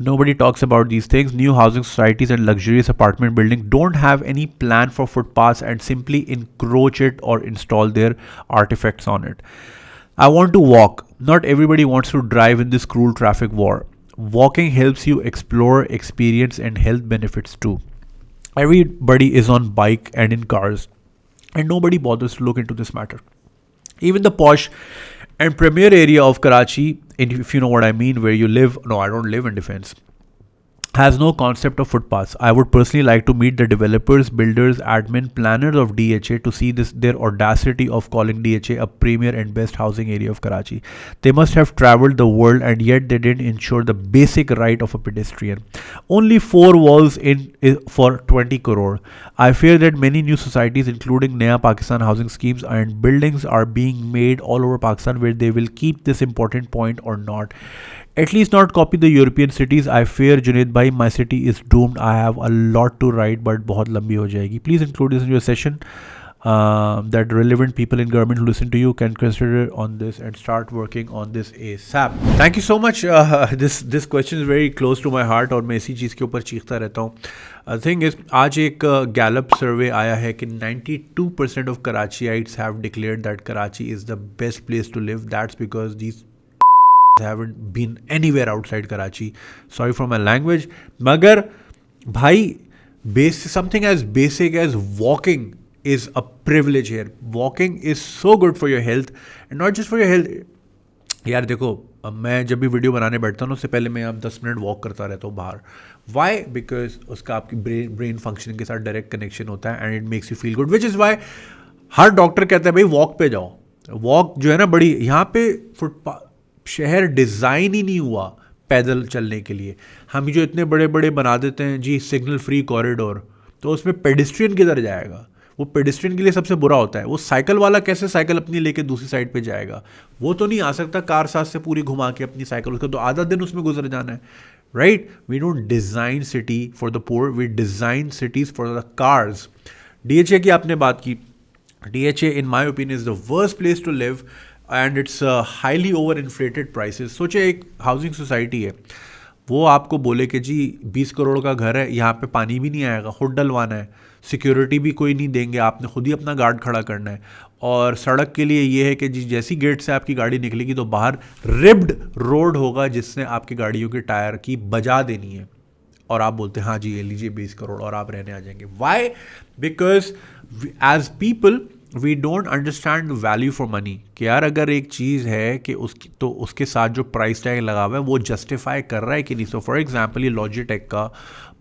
nobody talks about these things. New housing societies and luxurious apartment buildings don't have any plan for footpaths and simply encroach it or install their artifacts on it. I want to walk. Not everybody wants to drive in this cruel traffic war. Walking helps you explore, experience, and health benefits too. Everybody is on bike and in cars, and nobody bothers to look into this matter. Even the posh and premier area of Karachi, if you know what I mean, where you live, no, I don't live in Defence, has no concept of footpaths. I would personally like to meet the developers, builders, admin, planners of DHA to see their audacity of calling DHA a premier and best housing area of Karachi. They must have traveled the world and yet they didn't ensure the basic right of a pedestrian. Only 4 walls in for 20 crore. I fear that many new societies, including Naya Pakistan housing schemes and buildings, are being made all over Pakistan where they will keep this important point or not. At least not copy the European cities. I fear, Junaid bhai, my city is doomed. I have a lot to write, but बहुत लंबी हो जाएगी. Please include this in your session. that relevant people in government who listen to you can consider on this and start working on this ASAP. Thank you so much. This question is very close to my heart और मैं इसी चीज़ के ऊपर चीखता रहता हूँ. Thing is, आज एक Gallup सर्वे आया है कि 92% of Karachiites have declared that Karachi is the best place to live. That's because these haven't been anywhere outside Karachi. Sorry for my language. मगर भाई something as basic as walking is a privilege here. Walking is so good for your health and not just for your health. यार देखो, मैं जब भी video बनाने बैठता हूँ उससे पहले मैं अब 10 मिनट वॉक करता रहता हूँ बाहर. वाई? बिकॉज उसका आपकी ब्रेन फंक्शनिंग के साथ डायरेक्ट कनेक्शन होता है and it makes you feel good, which is why her doctor कहता है भाई वॉक पे जाओ. वॉक जो है ना बड़ी, यहाँ पे फुटपाथ शहर डिज़ाइन ही नहीं हुआ पैदल चलने के लिए. हम जो इतने बड़े बड़े बना देते हैं जी सिग्नल फ्री कॉरिडोर, तो उसमें पेडिस्ट्रियन किधर जाएगा? वो पेडिस्ट्रियन के लिए सबसे बुरा होता है. वो साइकिल वाला कैसे साइकिल अपनी लेके दूसरी साइड पे जाएगा? वो तो नहीं आ सकता कार साथ से पूरी घुमा के अपनी साइकिल, उसका तो आधा दिन उसमें गुजर जाना है. Right? We don't design city for the poor, we design cities for the cars. DHA की आपने बात की. DHA in my opinion is the worst place to live and it's highly over inflated prices. सोचे एक housing society है, वो आपको बोले कि जी 20 करोड़ का घर है, यहाँ पे पानी भी नहीं आएगा, खुद डलवाना है, सिक्योरिटी भी कोई नहीं देंगे, आपने खुद ही अपना गार्ड खड़ा करना है. और सड़क के लिए ये है कि जी जैसी गेट से आपकी गाड़ी निकलेगी तो बाहर रिब्ड रोड होगा जिसने आपकी गाड़ियों के टायर की बजा देनी है. और आप बोलते हैं हाँ जी ये लीजिए 20 करोड़ और आप रहने आ जाएंगे. Why? Because as people we don't understand value for money. कि यार अगर एक चीज़ है कि उसकी तो उसके साथ जो प्राइस टैग लगा हुआ है वो जस्टिफाई कर रहा है कि नहीं. सो फॉर एग्जांपल ये लॉजिटेक का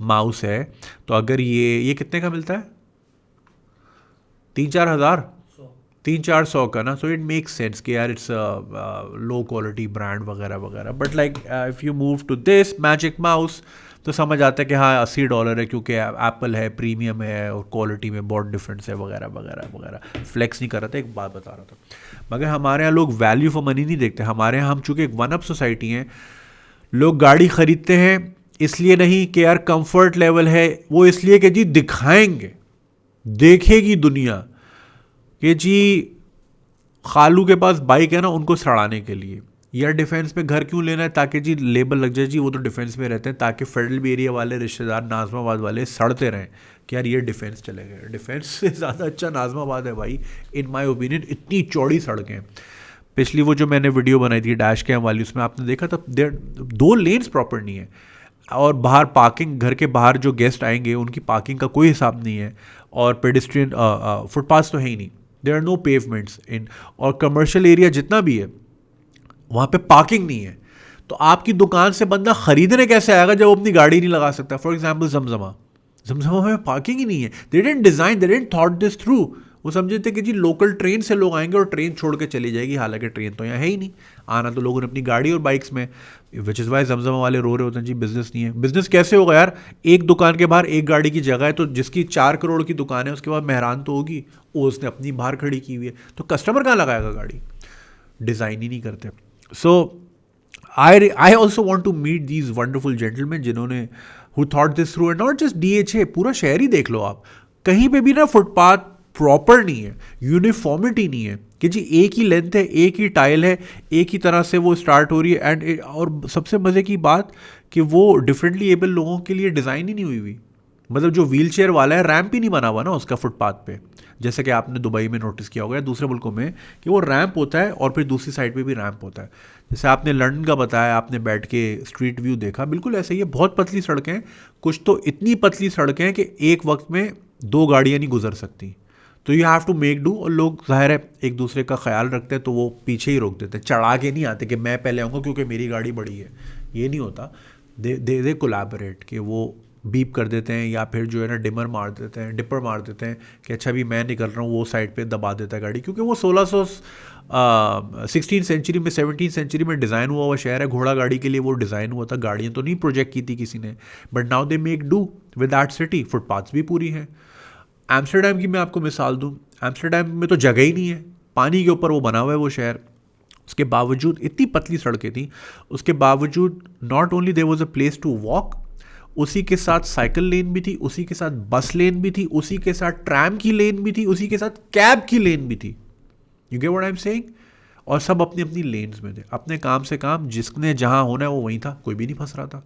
माउस है, तो अगर ये कितने का मिलता है? 3-4 हज़ार, 300-400 का ना. सो इट मेक्स सेंस कि यार इट्स लो क्वालिटी ब्रांड वगैरह वगैरह. But like if you move to this magic mouse तो समझ आता है कि हाँ $80 है क्योंकि एप्पल है, प्रीमियम है और क्वालिटी में बहुत डिफरेंस है वगैरह वगैरह वगैरह. फ्लेक्स नहीं कर रहा था, एक बात बता रहा था. मगर हमारे यहाँ लोग वैल्यू फॉर मनी नहीं देखते. हमारे यहाँ हम चूँकि एक वन अप सोसाइटी हैं, लोग गाड़ी ख़रीदते हैं इसलिए नहीं कि यार कंफर्ट लेवल है, वो इसलिए कि जी दिखाएंगे, देखेगी दुनिया कि जी खालू के पास बाइक है ना, उनको सड़ाने के लिए. यार डिफेंस में घर क्यों लेना है? ताकि जी लेबल लग जाए, जी वो तो डिफेंस में रहते हैं, ताकि फेडरल एरिया वाले रिश्तेदार नाजमाबाद वाले सड़ते रहें कि यार ये डिफेंस चले गए. डिफेंस से ज़्यादा अच्छा नाजमाबाद है भाई इन माय ओपिनियन. इतनी चौड़ी सड़कें. पिछली वो जो मैंने वीडियो बनाई थी डैश कैम वाली, उसमें आपने देखा था 2 लेन्स प्रॉपर नहीं है, और बाहर पार्किंग, घर के बाहर जो गेस्ट आएंगे उनकी पार्किंग का कोई हिसाब नहीं है, और पेडिस्ट्रियन फुटपाथ तो है ही नहीं. देयर आर नो पेवमेंट्स इन, और कमर्शियल एरिया जितना भी है वहाँ पे पार्किंग नहीं है. तो आपकी दुकान से बंदा खरीदने कैसे आएगा जब वो अपनी गाड़ी नहीं लगा सकता? फॉर एग्जाम्पल जमजमा में पार्किंग ही नहीं है. They didn't design, they didn't thought this through. वो समझे थे कि जी लोकल ट्रेन से लोग आएंगे और ट्रेन छोड़ के चली जाएगी, हालांकि ट्रेन तो यहाँ है ही नहीं. आना तो लोगों ने अपनी गाड़ी और बाइक्स में. विच इज़ वाई जमजमा वाले रो रहे होते हैं जी बिजनेस नहीं है. बिजनेस कैसे होगा यार? एक दुकान के बाहर एक गाड़ी की जगह है, तो जिसकी 4 करोड़ की दुकान है उसके बाद मेहरान तो होगी, वो उसने अपनी बाहर खड़ी की हुई है, तो कस्टमर कहाँ लगाएगा गाड़ी? डिज़ाइन ही नहीं करते. So I also want to meet these wonderful gentlemen जिन्होंने who thought this through, and not just DHA. पूरा शहर ही देख लो आप, कहीं पे भी ना फुटपाथ प्रॉपर नहीं है, यूनिफॉर्मिटी नहीं है कि जी एक ही लेंथ है, एक ही टाइल है, एक ही तरह से वो स्टार्ट हो रही है. एंड और सबसे मज़े की बात कि वो डिफरेंटली एबल लोगों के लिए डिज़ाइन ही नहीं हुई हुई. मतलब जो व्हील चेयर वाला है, रैम्प ही नहीं बना हुआ ना उसका फुटपाथ पे, जैसे कि आपने दुबई में नोटिस किया होगा या दूसरे मुल्कों में कि वो रैंप होता है और फिर दूसरी साइड पे भी रैंप होता है. जैसे आपने लंदन का बताया, आपने बैठ के स्ट्रीट व्यू देखा, बिल्कुल ऐसे ही है. बहुत पतली सड़कें, कुछ तो इतनी पतली सड़कें कि एक वक्त में 2 गाड़ियाँ नहीं गुजर सकती. तो you have to make do. और लोग ज़ाहिर है एक दूसरे का ख्याल रखते हैं तो वो पीछे ही रोक देते हैं, चढ़ा के नहीं आते कि मैं पहले आऊँगा क्योंकि मेरी गाड़ी बड़ी है. ये नहीं होता. दे कोलैबोरेट कि वो बीप कर देते हैं या फिर जो है ना डिपर मार देते हैं कि अच्छा भी मैं निकल रहा हूँ, वो साइड पे दबा देता है गाड़ी. क्योंकि वो 1616 सेंचुरी में 17th सेंचुरी में डिज़ाइन हुआ शहर है. घोड़ा गाड़ी के लिए वो डिज़ाइन हुआ था, गाड़ियाँ तो नहीं प्रोजेक्ट की थी किसी ने. But now they make do with that city. Footpaths भी पूरी हैं. एम्स्टरडेम की मैं आपको मिसाल दूँ, एम्स्टरडेम में तो जगह ही नहीं है, पानी के ऊपर वो बना हुआ है वो शहर. उसके बावजूद इतनी पतली सड़कें थी, उसके बावजूद not only there was a place to walk, उसी के साथ साइकिल लेन भी थी, उसी के साथ बस लेन भी थी, उसी के साथ ट्रैम की लेन भी थी, उसी के साथ कैब की लेन भी थी। You get what I am saying? और सब अपनी अपनी लेन्स में थे, अपने काम से काम, जिसने जहाँ होना है वो वहीं था, कोई भी नहीं फंस रहा था।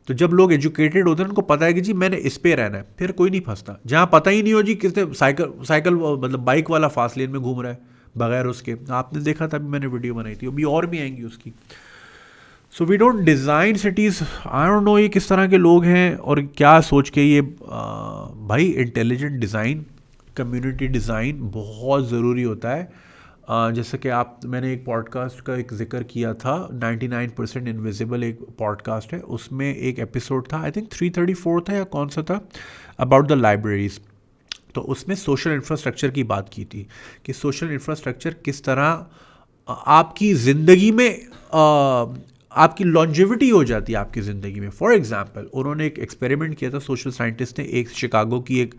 तो जब लोग एजुकेटेड होते हैं उनको पता है कि जी मैंने इस पे रहना है, फिर कोई नहीं फंसता। जहाँ पता ही नहीं हो जी किसने साइकिल मतलब बाइक वाला फास्ट लेन में घूम रहा है बगैर उसके, आपने देखा था, अभी मैंने वीडियो बनाई थी, अभी और भी आएंगी उसकी। So we don't design cities. I don't know ये किस तरह के लोग हैं और क्या सोच के ये भाई इंटेलिजेंट डिज़ाइन, कम्युनिटी डिज़ाइन बहुत ज़रूरी होता है। जैसे कि मैंने एक पॉडकास्ट का एक जिक्र किया था, 99% इनविजिबल एक पॉडकास्ट है, उसमें एक एपिसोड था, आई थिंक 334 था या कौन सा था, अबाउट द लाइब्रेरीज़। तो उसमें सोशल इंफ्रास्ट्रक्चर की बात की थी कि सोशल इंफ्रास्ट्रक्चर किस तरह आपकी ज़िंदगी में आपकी लॉन्जेविटी हो जाती है आपकी ज़िंदगी में। फॉर एग्जांपल, उन्होंने एक एक्सपेरिमेंट किया था, सोशल साइंटिस्ट ने, एक शिकागो की एक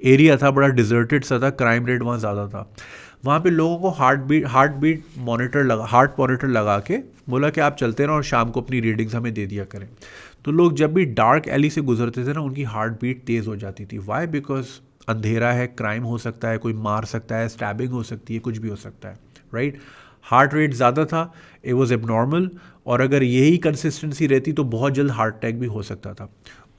एरिया था, बड़ा डिजर्टेड सा था, क्राइम रेट वहाँ ज़्यादा था। वहाँ पे लोगों को हार्ट मॉनिटर लगा के बोला कि आप चलते रहो और शाम को अपनी रीडिंग्स हमें दे दिया करें। तो लोग जब भी डार्क एली से गुजरते थे ना, उनकी हार्ट बीट तेज़ हो जाती थी। वाई? बिकॉज अंधेरा है, क्राइम हो सकता है, कोई मार सकता है, स्टैबिंग हो सकती है, कुछ भी हो सकता है, राइट? हार्ट रेट ज़्यादा था, इट वॉज एबनॉर्मल, और अगर यही कंसिस्टेंसी रहती तो बहुत जल्द हार्ट अटैक भी हो सकता था।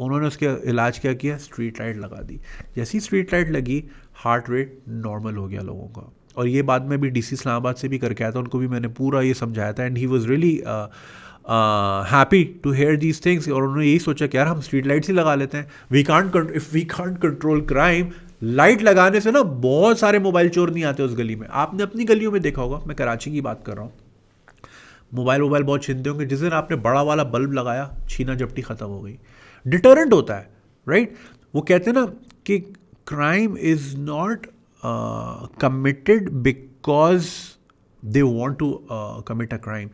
उन्होंने उसके इलाज क्या किया? स्ट्रीट लाइट लगा दी। जैसी स्ट्रीट लाइट लगी, हार्ट रेट नॉर्मल हो गया लोगों का। और ये बाद में भी डीसी इस्लामाबाद से भी करके आया था, उनको भी मैंने पूरा ये समझाया था, and he was really happy to hear these things. और उन्होंने यही सोचा कि यार हम स्ट्रीट लाइट्स ही लगा लेते हैं, if we can't control crime, light लगाने से ना बहुत सारे मोबाइल चोर नहीं आते उस गली में। आपने अपनी गलियों में देखा होगा, मैं कराची की बात कर रहा हूँ, मोबाइल बहुत छीनते होंगे। जिस दिन आपने बड़ा वाला बल्ब लगाया, छीना झपटी ख़त्म हो गई। डिटरेंट होता है, राइट? वो कहते हैं ना कि crime is not committed because they want to commit a crime.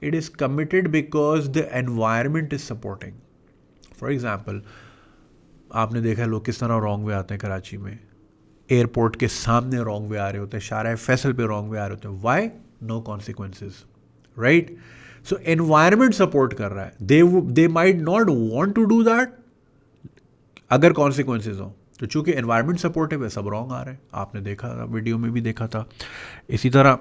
It is committed because the environment is supporting. For example, आपने देखा है लोग किस तरह रॉन्ग वे आते हैं कराची में, एयरपोर्ट के सामने रॉन्ग वे आ रहे होते हैं, शारा फैसल पे रॉन्ग वे आ रहे होते हैं। Why? No consequences, right? So environment support कर रहा है। They might not want to do that अगर कॉन्सिक्वेंसेज हो, तो चूंकि एनवायरनमेंट सपोर्टिव है, सब रॉन्ग आ रहे हैं। आपने देखा था, वीडियो में भी देखा था। इसी तरह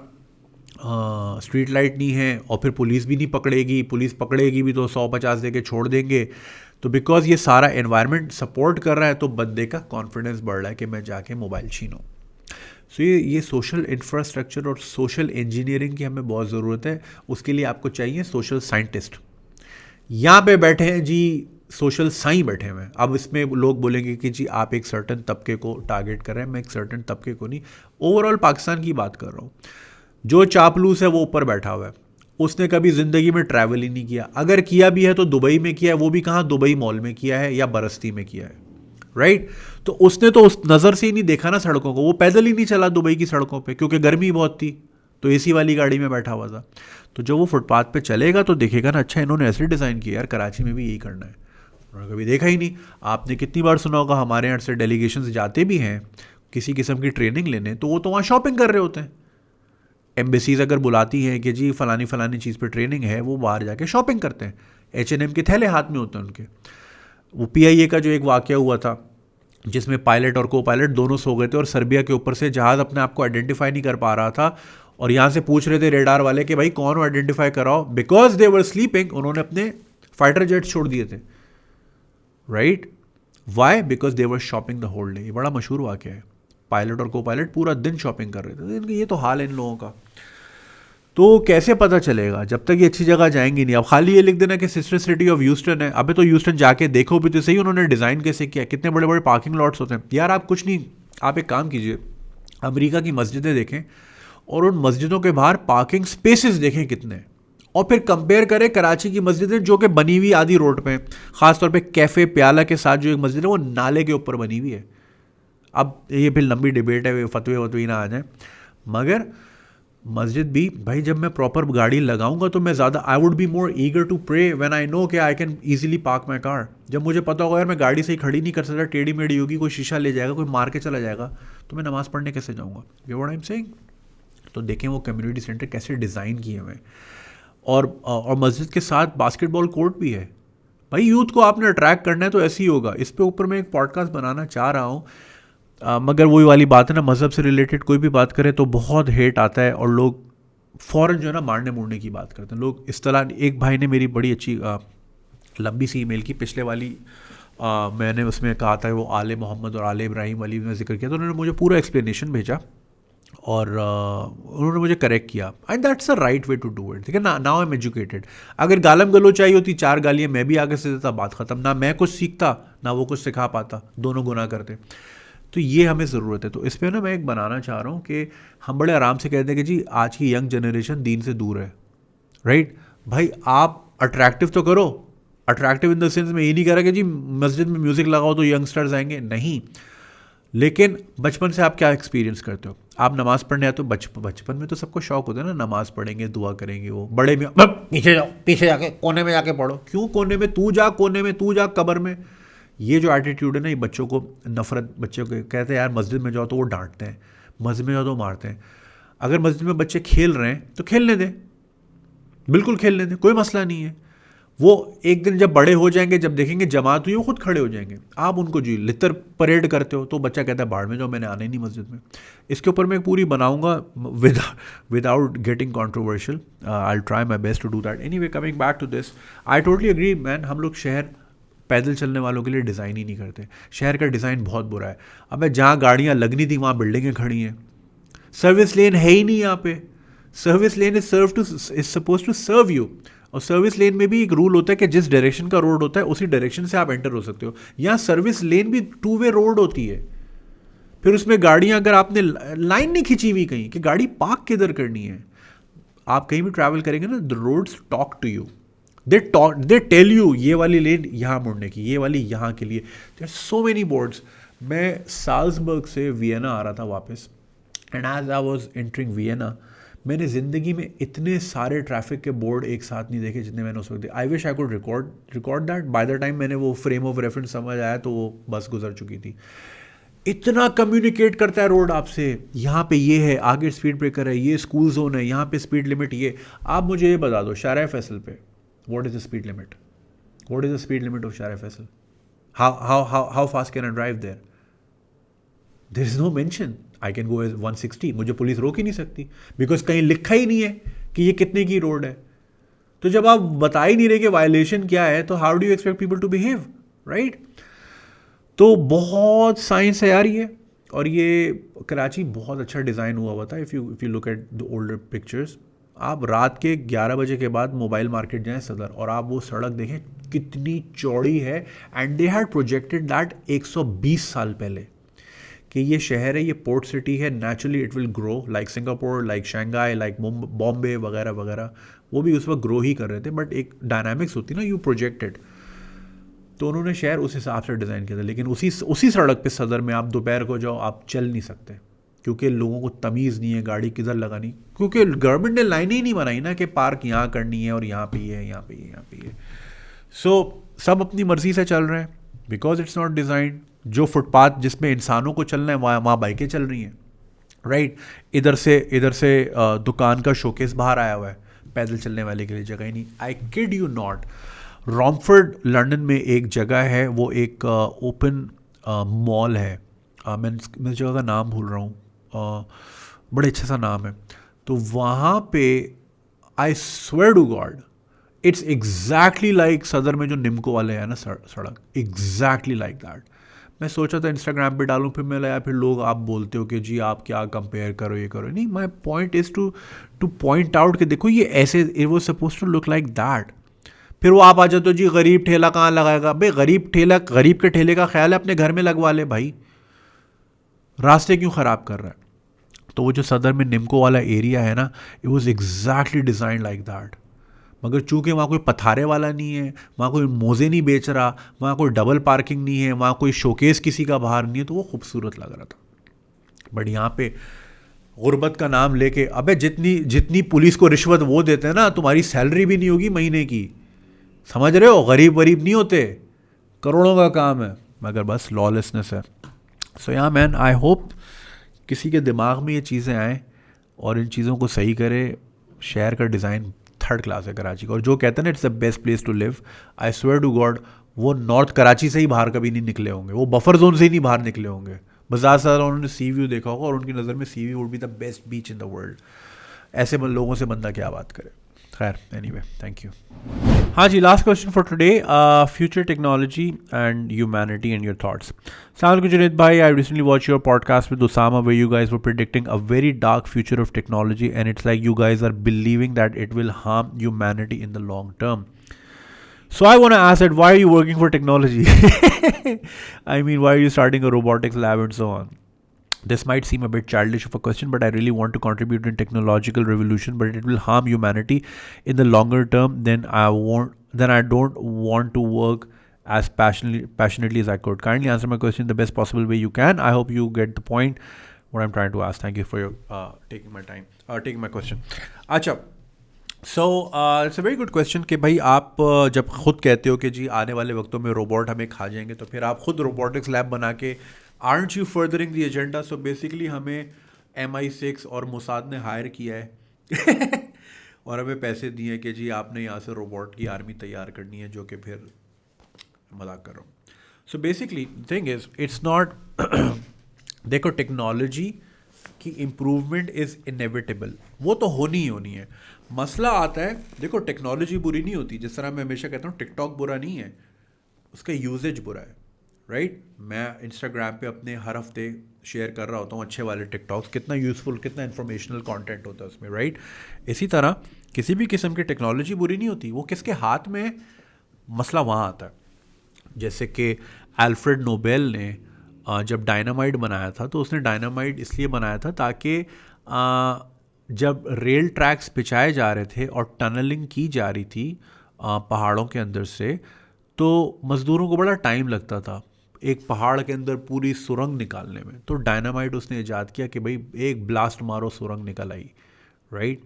स्ट्रीट लाइट नहीं है और फिर पुलिस भी नहीं पकड़ेगी, पुलिस पकड़ेगी भी तो 150 दे के छोड़ देंगे। तो बिकॉज ये सारा एनवायरनमेंट सपोर्ट कर रहा है, तो बंदे का कॉन्फिडेंस बढ़ रहा है कि मैं जाके मोबाइल छीनूं। सो ये सोशल इंफ्रास्ट्रक्चर और सोशल इंजीनियरिंग की हमें बहुत ज़रूरत है। उसके लिए आपको चाहिए सोशल साइंटिस्ट। यहाँ पे बैठे हैं जी सोशल साई बैठे हुए हैं। अब इसमें लोग बोलेंगे कि जी आप एक सर्टन तबके को टारगेट कर रहे हैं, मैं एक सर्टन तबके को नहीं, ओवरऑल पाकिस्तान की बात कर रहा हूँ। जो चापलूस है वो ऊपर बैठा हुआ है, उसने कभी ज़िंदगी में ट्रैवल ही नहीं किया, अगर किया भी है तो दुबई में किया है, वो भी कहाँ, दुबई मॉल में किया है या बरस्ती में किया है, राइट? तो उसने तो उस नज़र से ही नहीं देखा ना सड़कों को, वो पैदल ही नहीं चला दुबई की सड़कों पर, क्योंकि गर्मी बहुत थी, तो एसी वाली गाड़ी में बैठा हुआ था। तो जब वो फुटपाथ पे चलेगा तो देखेगा ना, अच्छा इन्होंने ऐसे डिज़ाइन किया, यार कराची में भी यही करना है। उन्होंने कभी देखा ही नहीं। आपने कितनी बार सुना होगा, हमारे यहाँ से डेलीगेशंस जाते भी हैं किसी किस्म की ट्रेनिंग लेने, तो वो तो वहाँ शॉपिंग कर रहे होते हैं। एम्बेसीज अगर बुलाती हैं कि जी फलानी चीज़ पे ट्रेनिंग है, वो बाहर जाके शॉपिंग करते हैं। H&M के थैले हाथ में होते हैं उनके। वो PIA का जो एक वाक़या हुआ था जिसमें पायलट और को पायलट दोनों सो गए थे और सर्बिया के ऊपर से जहाज़ अपने आप को आइडेंटिफाई नहीं कर पा रहा था, और यहाँ से पूछ रहे थे रेडार वाले कि भाई कौन आइडेंटिफाई कराओ, बिकॉज दे वर स्लीपिंग, उन्होंने अपने फाइटर जेट्स छोड़ दिए थे, right? Why? Because they were shopping the whole day. ये बड़ा मशहूर वाक़या है। पायलट और को पायलट पूरा दिन शॉपिंग कर रहे थे। ये तो हाल है इन लोगों का। तो कैसे पता चलेगा जब तक ये अच्छी जगह जाएंगी नहीं? अब खाली ये लिख देना कि सिस्टर सिटी ऑफ ह्यूस्टन है, अबे तो ह्यूस्टन जाके देखो भी तो सही, उन्होंने डिज़ाइन कैसे किया, कितने बड़े बड़े पार्किंग लॉट्स होते हैं। यार आप कुछ नहीं, आप एक काम कीजिए, अमेरिका की मस्जिदें देखें और उन मस्जिदों के बाहर पार्किंग स्पेसेस देखें कितने, और फिर कंपेयर करें कराची की मस्जिदें जो कि बनी हुई आधी रोड पे, ख़ासतौर पे कैफ़े प्याला के साथ जो एक मस्जिद है वो नाले के ऊपर बनी हुई है। अब ये फिर लंबी डिबेट है, फतवे वतवे ना आ जाए, मगर मस्जिद भी भाई जब मैं प्रॉपर गाड़ी लगाऊंगा तो मैं ज़्यादा, I would be more eager to pray when I know कि I can easily park my car. जब मुझे पता होगा यार मैं गाड़ी से ही खड़ी नहीं कर सकता, टेढ़ी मेढ़ी होगी, कोई शीशा ले जाएगा, कोई मार के चला जाएगा, तो मैं नमाज़ पढ़ने कैसे जाऊँगा? You what I am saying? तो देखें वो कम्युनिटी सेंटर कैसे डिज़ाइन किए हुए हैं। और मस्जिद के साथ बास्केटबॉल कोर्ट भी है। भाई यूथ को आपने अट्रैक्ट करना है तो ऐसे ही होगा। इस पे ऊपर मैं एक पॉडकास्ट बनाना चाह रहा हूँ, मगर वही वाली बात है ना, मज़हब से रिलेटेड कोई भी बात करे तो बहुत हेट आता है और लोग फ़ौरन जो है ना मारने मुड़ने की बात करते हैं लोग इस तरह। एक भाई ने मेरी बड़ी अच्छी लंबी सी ईमेल की, पिछले वाली मैंने उसमें कहा था वो आले मोहम्मद और आले इब्राहिम वाली में जिक्र किया, तो उन्होंने मुझे पूरा एक्सप्लेनेशन भेजा और उन्होंने मुझे करेक्ट किया, and that's a right way to do it. ठीक है ना, नाउ आई एम एजुकेटेड। अगर गालम गलोच आई होती 4 गालियाँ मैं भी आगे से देता, बात ख़त्म। ना मैं कुछ सीखता ना वो कुछ सिखा पाता, दोनों गुनाह करते। तो ये हमें ज़रूरत है। तो इस पर ना मैं एक बनाना चाह रहा हूँ कि हम बड़े आराम से कहते हैं कि जी आज की यंग जनरेशन दीन से दूर है, राइट। भाई आप अट्रैक्टिव तो करो, अट्रैक्टिव इन द सेंस में ये नहीं कह रहा कि जी मस्जिद में म्यूज़िक लगाओ तो यंगस्टर्स आएंगे, नहीं। लेकिन बचपन से आप क्या एक्सपीरियंस करते हो? आप नमाज़ पढ़ने आते हो, बचपन में तो सबको शौक होता है ना, नमाज़ पढ़ेंगे, दुआ करेंगे। वो बड़े में पीछे जाओ, पीछे जाके कोने में जाके पढ़ो। क्यों कोने में? तू जा कोने में, तू जा कब्र में। ये जो एटीट्यूड है ना, ये बच्चों को नफरत, बच्चों को कहते हैं यार मस्जिद में जाओ तो वो डांटते हैं, मस्जिद में जाओ तो मारते हैं। अगर मस्जिद में बच्चे खेल रहे हैं तो खेलने दें, बिल्कुल खेलने दें, कोई मसला नहीं है। वो एक दिन जब बड़े हो जाएंगे, जब देखेंगे जमात हुई, वो खुद खड़े हो जाएंगे। आप उनको जी लितर परेड करते हो तो बच्चा कहता है बाहर में जाओ, मैंने आना ही नहीं मस्जिद में। इसके ऊपर मैं एक पूरी बनाऊंगा without getting controversial. I will try my best to do that. Anyway, coming back to this, I totally agree man. हम लोग शहर पैदल चलने वालों के लिए डिज़ाइन ही नहीं करते। शहर का डिज़ाइन बहुत बुरा है। अब जहाँ गाड़ियाँ लगनी थी वहाँ बिल्डिंगें खड़ी हैं। सर्विस लेन है ही नहीं यहाँ पे। Service lane is suppose to serve you, और सर्विस लेन में भी एक रूल होता है कि जिस डायरेक्शन का रोड होता है उसी डायरेक्शन से आप एंटर हो सकते हो। यहाँ सर्विस लेन भी 2 वे रोड होती है। फिर उसमें गाड़ियाँ, अगर आपने लाइन नहीं खींची हुई कहीं कि गाड़ी पार्क किधर करनी है, आप कहीं भी ट्रैवल करेंगे ना, the roads talk to you, they tell you ये वाली लेन यहाँ मुड़ने की, ये वाली यहाँ के लिए। There so many boards. मैं साल्सबर्ग से वियना आ रहा था वापस, and as I was entering Vienna, मैंने ज़िंदगी में इतने सारे ट्रैफिक के बोर्ड एक साथ नहीं देखे जितने मैंने उस वक्त देखे। I wish I could record that. By the time मैंने वो फ्रेम ऑफ रेफरेंस समझ आया तो वो बस गुजर चुकी थी। इतना कम्युनिकेट करता है रोड आपसे, यहाँ पे ये है, आगे स्पीड ब्रेकर है, ये स्कूल जोन है, यहाँ पे स्पीड लिमिट ये। आप मुझे ये बता दो, शारा फैसल पे what is the speed limit? What is the speed limit of Shara Faisal? How fast can I drive there? There is no mention. I can go 160, मुझे पुलिस रोक ही नहीं सकती, बिकॉज कहीं लिखा ही नहीं है कि ये कितने की रोड है। तो जब आप बता ही नहीं रहे कि वायलेशन क्या है, तो how do you expect people to behave, right? तो बहुत साइंस है यार ये। और ये कराची बहुत अच्छा डिज़ाइन हुआ था। If you look at the older pictures, आप रात के 11 बजे के बाद मोबाइल मार्केट जाएं सदर, और आप वो सड़क देखें कितनी चौड़ी है। And they had projected that 120 साल पहले कि ये शहर है, ये पोर्ट सिटी है, naturally it will grow like Singapore, like Shanghai, like Bombay वगैरह वगैरह। वो भी उस वक्त ग्रो ही कर रहे थे, बट एक डायनामिक्स होती ना, यू प्रोजेक्टेड। तो उन्होंने शहर उस हिसाब से डिज़ाइन किया था। लेकिन उसी सड़क पे सदर में आप दोपहर को जाओ, आप चल नहीं सकते, क्योंकि लोगों को तमीज़ नहीं है गाड़ी किधर लगानी, क्योंकि गवर्नमेंट ने लाइनें ही नहीं बनाई ना कि पार्क यहाँ करनी है और यहाँ पे ये है, यहाँ पे ये, यहाँ पे ये। सो सब अपनी मर्ज़ी से चल रहे हैं बिकॉज इट्स नॉट डिज़ाइन। जो फुटपाथ जिसमें इंसानों को चलना है वहाँ बाइकें चल रही हैं, राइट। इधर से दुकान का शोकेस बाहर आया हुआ है, पैदल चलने वाले के लिए जगह ही नहीं। I kid you not, Romford London में एक जगह है, वो एक ओपन मॉल है। मैं जगह का नाम भूल रहा हूँ, बड़े अच्छा सा नाम है। तो वहाँ पे I swear to God it's exactly like Saddar में जो निम्को वाले हैं ना सड़क, एग्जैक्टली लाइक दैट। मैं सोचा था इंस्टाग्राम पे डालूं, फिर मैं लगा फिर लोग आप बोलते हो कि जी आप क्या कंपेयर करो, ये करो। नहीं, my point is to point out कि देखो ये ऐसे, it was suppose to look like that. फिर वो आप आ जाते हो जी गरीब ठेला कहाँ लगाएगा? भाई गरीब के ठेले का ख्याल है अपने घर में लगवा ले भाई, रास्ते क्यों ख़राब कर रहा है? तो वो जो सदर में निम्को वाला एरिया है ना, it was exactly design like that. मगर चूंकि वहाँ कोई पथारे वाला नहीं है, वहाँ कोई मोज़े नहीं बेच रहा, वहाँ कोई डबल पार्किंग नहीं है, वहाँ कोई शोकेस किसी का बाहर नहीं है, तो वो खूबसूरत लग रहा था। बट यहाँ पे गुर्बत का नाम लेके, अबे जितनी पुलिस को रिश्वत वो देते हैं ना, तुम्हारी सैलरी भी नहीं होगी महीने की, समझ रहे हो? गरीब नहीं होते, करोड़ों का काम है, मगर बस लॉलेसनेस है। सो या मैन, आई होप किसी के दिमाग में ये चीज़ें आएँ और इन चीज़ों को सही करे। शहर का डिज़ाइन थर्ड क्लास है कराची का। और जो कहते हैं ना it's the best place to live, I swear to God वो नॉर्थ कराची से ही बाहर कभी नहीं निकले होंगे, वो बफर जोन से ही नहीं बाहर निकले होंगे। बस ज़्यादा से ज़्यादा उन्होंने सी व्यू देखा होगा और उनकी नज़र में सी view would be the best beach in the world. ऐसे लोगों से बंदा क्या बात करे। खैर, एनीवे, थैंक यू। हाँ जी, last question for today, future technology and humanity and your thoughts. Assalamu alaikum Junaid bhai, I recently watched your podcast with Osama where you guys were predicting a very dark future of technology, and it's like you guys are believing that it will harm humanity in the long term. So I want to ask that, why are you working for technology? I mean, why are you starting a robotics lab and so on? This might seem a bit childish of a question, but I really want to contribute in technological revolution, but it will harm humanity in the longer term. Then I don't want to work as passionately as I could. Kindly answer my question the best possible way you can. I hope you get the point what I'm trying to ask. Thank you for your taking my question. अच्छा, so it's a very good question कि भाई आप जब खुद कहते हो कि जी आने वाले वक्तों में रोबोट हमें खा जाएंगे, तो फिर आप खुद रोबोटिक्स लैब बना के art you furthering the agenda? So basically हमें MI6 और मोसाद ने हायर किया है और हमें पैसे दिए कि जी आपने यहाँ से रोबोट की आर्मी तैयार करनी है, जो कि फिर मजाक कर रहा हूँ। So basically thing is it's not देखो, टेक्नोलॉजी की इम्प्रूवमेंट इज़ इनेविटेबल, वो तो होनी ही होनी है। मसला आता है, देखो टेक्नोलॉजी बुरी नहीं होती, जिस तरह मैं हमेशा कहता हूँ टिकटॉक बुरा नहीं है, उसका यूजेज बुरा है, राइट? मैं इंस्टाग्राम पे अपने हर हफ्ते शेयर कर रहा होता हूँ अच्छे वाले टिकटॉक्स, कितना यूज़फुल, कितना इन्फॉर्मेशनल कंटेंट होता है उसमें, राइट? इसी तरह किसी भी किस्म की टेक्नोलॉजी बुरी नहीं होती, वो किसके हाथ में, मसला वहाँ आता है। जैसे कि अल्फ्रेड नोबेल ने जब डायनामाइट बनाया था, तो उसने डायनामाइट इसलिए बनाया था ताकि जब रेल ट्रैक्स बिछाए जा रहे थे और टनलिंग की जा रही थी पहाड़ों के अंदर से, तो मज़दूरों को बड़ा टाइम लगता था एक पहाड़ के अंदर पूरी सुरंग निकालने में। तो डायनामाइट उसने ईजाद किया कि भाई एक ब्लास्ट मारो, सुरंग निकल आई, राइट?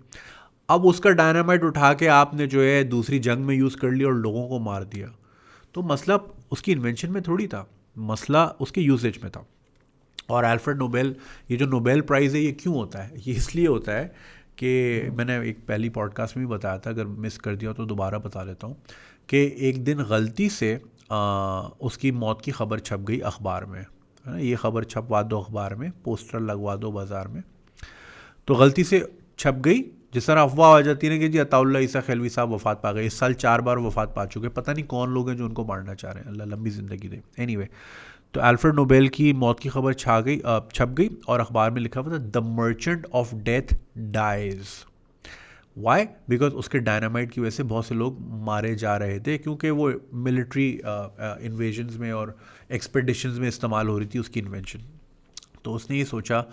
अब उसका डायनामाइट उठा के आपने जो है दूसरी जंग में यूज़ कर लिया और लोगों को मार दिया। तो मसला उसकी इन्वेंशन में थोड़ी था, मसला उसके यूसेज में था। और अल्फ्रेड नोबेल, ये जो नोबेल प्राइज़ है, ये क्यों होता है? ये इसलिए होता है कि मैंने एक पहली पॉडकास्ट में भी बताया था, अगर मिस कर दिया तो दोबारा बता देता हूँ, कि एक दिन गलती से उसकी मौत की खबर छप गई अखबार में, है ना? ये खबर छपवा दो अखबार में, पोस्टर लगवा दो बाज़ार में, तो गलती से छप गई। जिस तरह अफवाह आ जाती है ना कि जी अताउल्लाह ईसा खिलवी साहब वफ़ात पा गए, इस साल 4 बार वफ़ात पा चुके, पता नहीं कौन लोग हैं जो उनको मारना चाह रहे हैं, अल्लाह लंबी ज़िंदगी दे। एनीवे, तो अल्फ्रेड नोबेल की मौत की खबर छप गई और अखबार में लिखा हुआ था the merchant of death dies. Why? Because उसके डायनामाइट की वजह से बहुत से लोग मारे जा रहे थे, क्योंकि वो मिलिट्री इन्वेजन्स में और एक्सपेडिशंस में इस्तेमाल हो रही थी उसकी इन्वेंशन। तो उसने ये सोचा,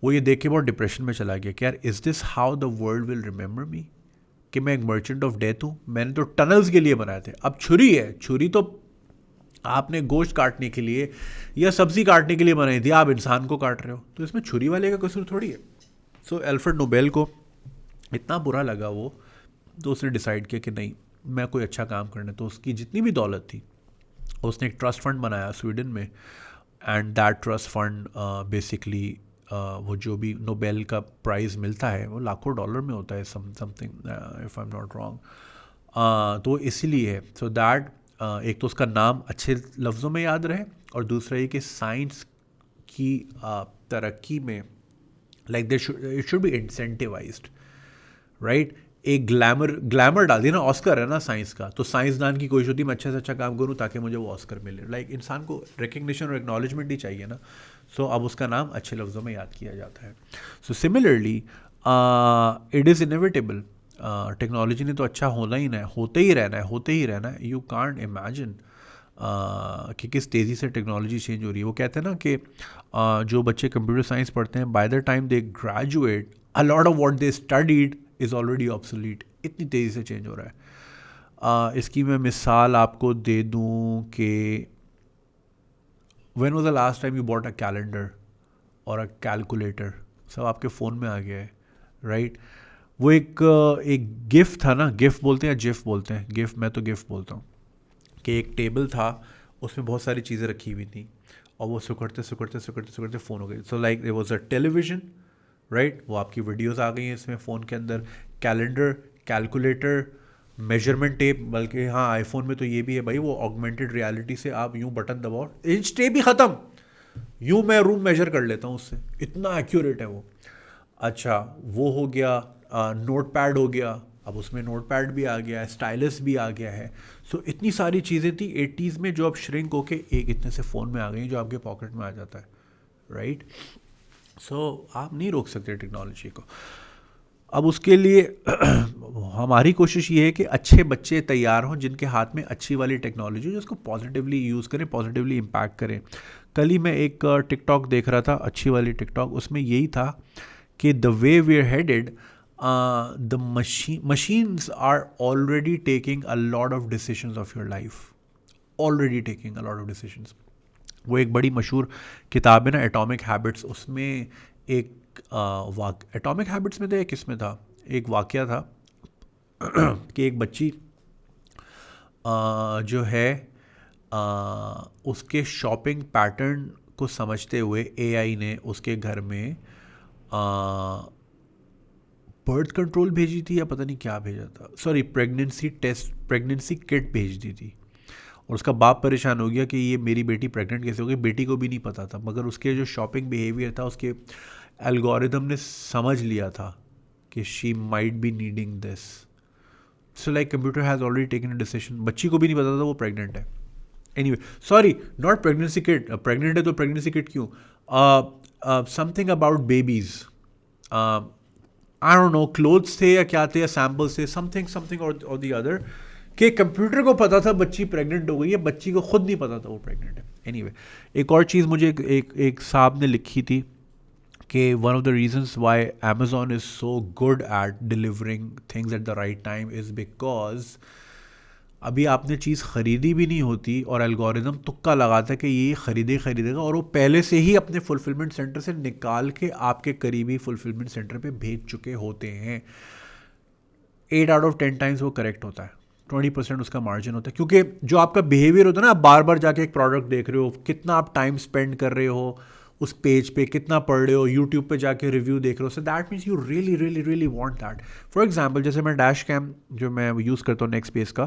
वो ये देख के बहुत डिप्रेशन में चला गया कि यार is this how the world will remember मी, कि मैं एक मर्चेंट ऑफ डेथ हूँ। मैंने तो टनल्स के लिए बनाए थे, अब छुरी है, छुरी तो आपने गोश्त काटने के लिए या सब्ज़ी काटने के लिए बनाई थी, आप इंसान को काट रहे हो, तो इसमें छुरी वाले का कसूर थोड़ी है। सो अल्फ्रेड नोबेल को इतना बुरा लगा वो, तो उसने डिसाइड किया कि नहीं, मैं कोई अच्छा काम करना। तो उसकी जितनी भी दौलत थी, उसने एक ट्रस्ट फंड बनाया स्वीडन में, and that trust fund basically वो जो भी नोबेल का प्राइज़ मिलता है वो लाखों डॉलर में होता है, something if I am not wrong. तो इसीलिए है, सो दैट एक तो उसका नाम अच्छे लफ्ज़ों में याद रहे, और दूसरा ये कि साइंस की तरक्की में like it should be incentivised, right? एक ग्लैमर डाल दिया ना, ऑस्कर है ना साइंस का, तो साइंसदान की कोशिश होती है मैं अच्छे से अच्छा काम करूँ ताकि मुझे वो ऑस्कर मिले। लाइक इंसान को रिकग्निशन और एक्नॉलेजमेंट ही चाहिए ना। सो अब उसका नाम अच्छे लफ्ज़ों में याद किया जाता है। So similarly it is inevitable, technology ने तो अच्छा होना ही ना है, होते ही रहना है। यू कांट इमेजिन कि किस तेज़ी से टेक्नोलॉजी चेंज हो रही है। वो कहते हैं ना कि जो बच्चे कंप्यूटर साइंस पढ़ते हैं, by the time they graduate a lot of what they studied is already obsolete. इतनी तेज़ी से चेंज हो रहा है। इसकी मैं मिसाल आपको दे दूँ कि when was the last time you bought a calendar और अ कैलकुलेटर? सब आपके फ़ोन में आ गया है, राइट? वो एक गिफ्ट था ना, गिफ्ट बोलते हैं या जिफ बोलते हैं? गिफ्ट, मैं तो गिफ्ट बोलता हूँ। कि एक टेबल था, उसमें बहुत सारी चीज़ें रखी हुई थी, और वो सुकड़ते फ़ोन हो गई। So like there was a television, right? वो आपकी वीडियोस आ गई हैं इसमें फ़ोन के अंदर, कैलेंडर कैलकुलेटर, मेजरमेंट टेप, बल्कि हाँ आईफोन में तो ये भी है भाई, वो ऑगमेंटेड रियलिटी से आप यूं बटन दबाओ, इंच टेप ही ख़त्म, यूं मैं रूम मेजर कर लेता हूँ उससे, इतना एक्यूरेट है वो। अच्छा वो हो गया, नोट पैड हो गया, अब उसमें नोट पैड भी आ गया है, स्टाइलस भी आ गया है। सो इतनी सारी चीज़ें थी 80s में जो अब श्रिंक होके एक इतने से फ़ोन में आ गई जो आपके पॉकेट में आ जाता है, राइट। सो आप नहीं रोक सकते टेक्नोलॉजी को। अब उसके लिए हमारी कोशिश ये है कि अच्छे बच्चे तैयार हों जिनके हाथ में अच्छी वाली टेक्नोलॉजी जो उसको पॉजिटिवली यूज़ करें, पॉजिटिवली इम्पैक्ट करें। कल ही मैं एक टिकटॉक देख रहा था, अच्छी वाली टिकटॉक, उसमें यही था कि the way we are headed, the machines are already taking a lot of decisions of your life, already taking a lot of decisions. वो एक बड़ी मशहूर किताब है ना एटॉमिक हैबिट्स, उसमें एक एटॉमिक हैबिट्स में था या किस में था, एक वाकया था कि एक बच्ची जो है उसके शॉपिंग पैटर्न को समझते हुए एआई ने उसके घर में बर्थ कंट्रोल भेजी थी या पता नहीं क्या भेजा था, सॉरी प्रेगनेंसी किट भेज दी थी। और उसका बाप परेशान हो गया कि ये मेरी बेटी प्रेग्नेंट कैसे हो गई, बेटी को भी नहीं पता था, मगर उसके जो शॉपिंग बिहेवियर था उसके एल्गोरिदम ने समझ लिया था कि she might be needing this. So like computer has already taken a decision, बच्ची को भी नहीं पता था वो प्रेग्नेंट है। Anyway sorry, not pregnancy kit, pregnant है तो प्रेगनेंसी किट क्यों, something about babies, I don't know clothes थे या क्या थे या सैम्पल्स थे, समथिंग और दी अदर, कि कंप्यूटर को पता था बच्ची प्रेग्नेंट हो गई है, बच्ची को खुद नहीं पता था वो प्रेग्नेंट है। एनीवे एक और चीज़ मुझे एक साहब ने लिखी थी कि one of the reasons why Amazon is so good at delivering things at the right time is because अभी आपने चीज़ ख़रीदी भी नहीं होती और एल्गोरिदम तुक्का लगाता है कि ये खरीदेगा और वो पहले से ही अपने फुलफिलमेंट सेंटर से निकाल के आपके करीबी फुलफिलमेंट सेंटर पे भेज चुके होते हैं। 8 आउट ऑफ 10 टाइम्स वो करेक्ट होता है, 20% उसका मार्जिन होता है, क्योंकि जो आपका बिहेवियर होता है ना, आप बार बार जाके एक प्रोडक्ट देख रहे हो, कितना आप टाइम स्पेंड कर रहे हो उस पेज पे, कितना पढ़ रहे हो, यूट्यूब पे जाके रिव्यू देख रहे हो, so that means you really really really want that. For example जैसे मैं डैश कैम जो मैं यूज़ करता हूँ नेक्स्ट पेज का,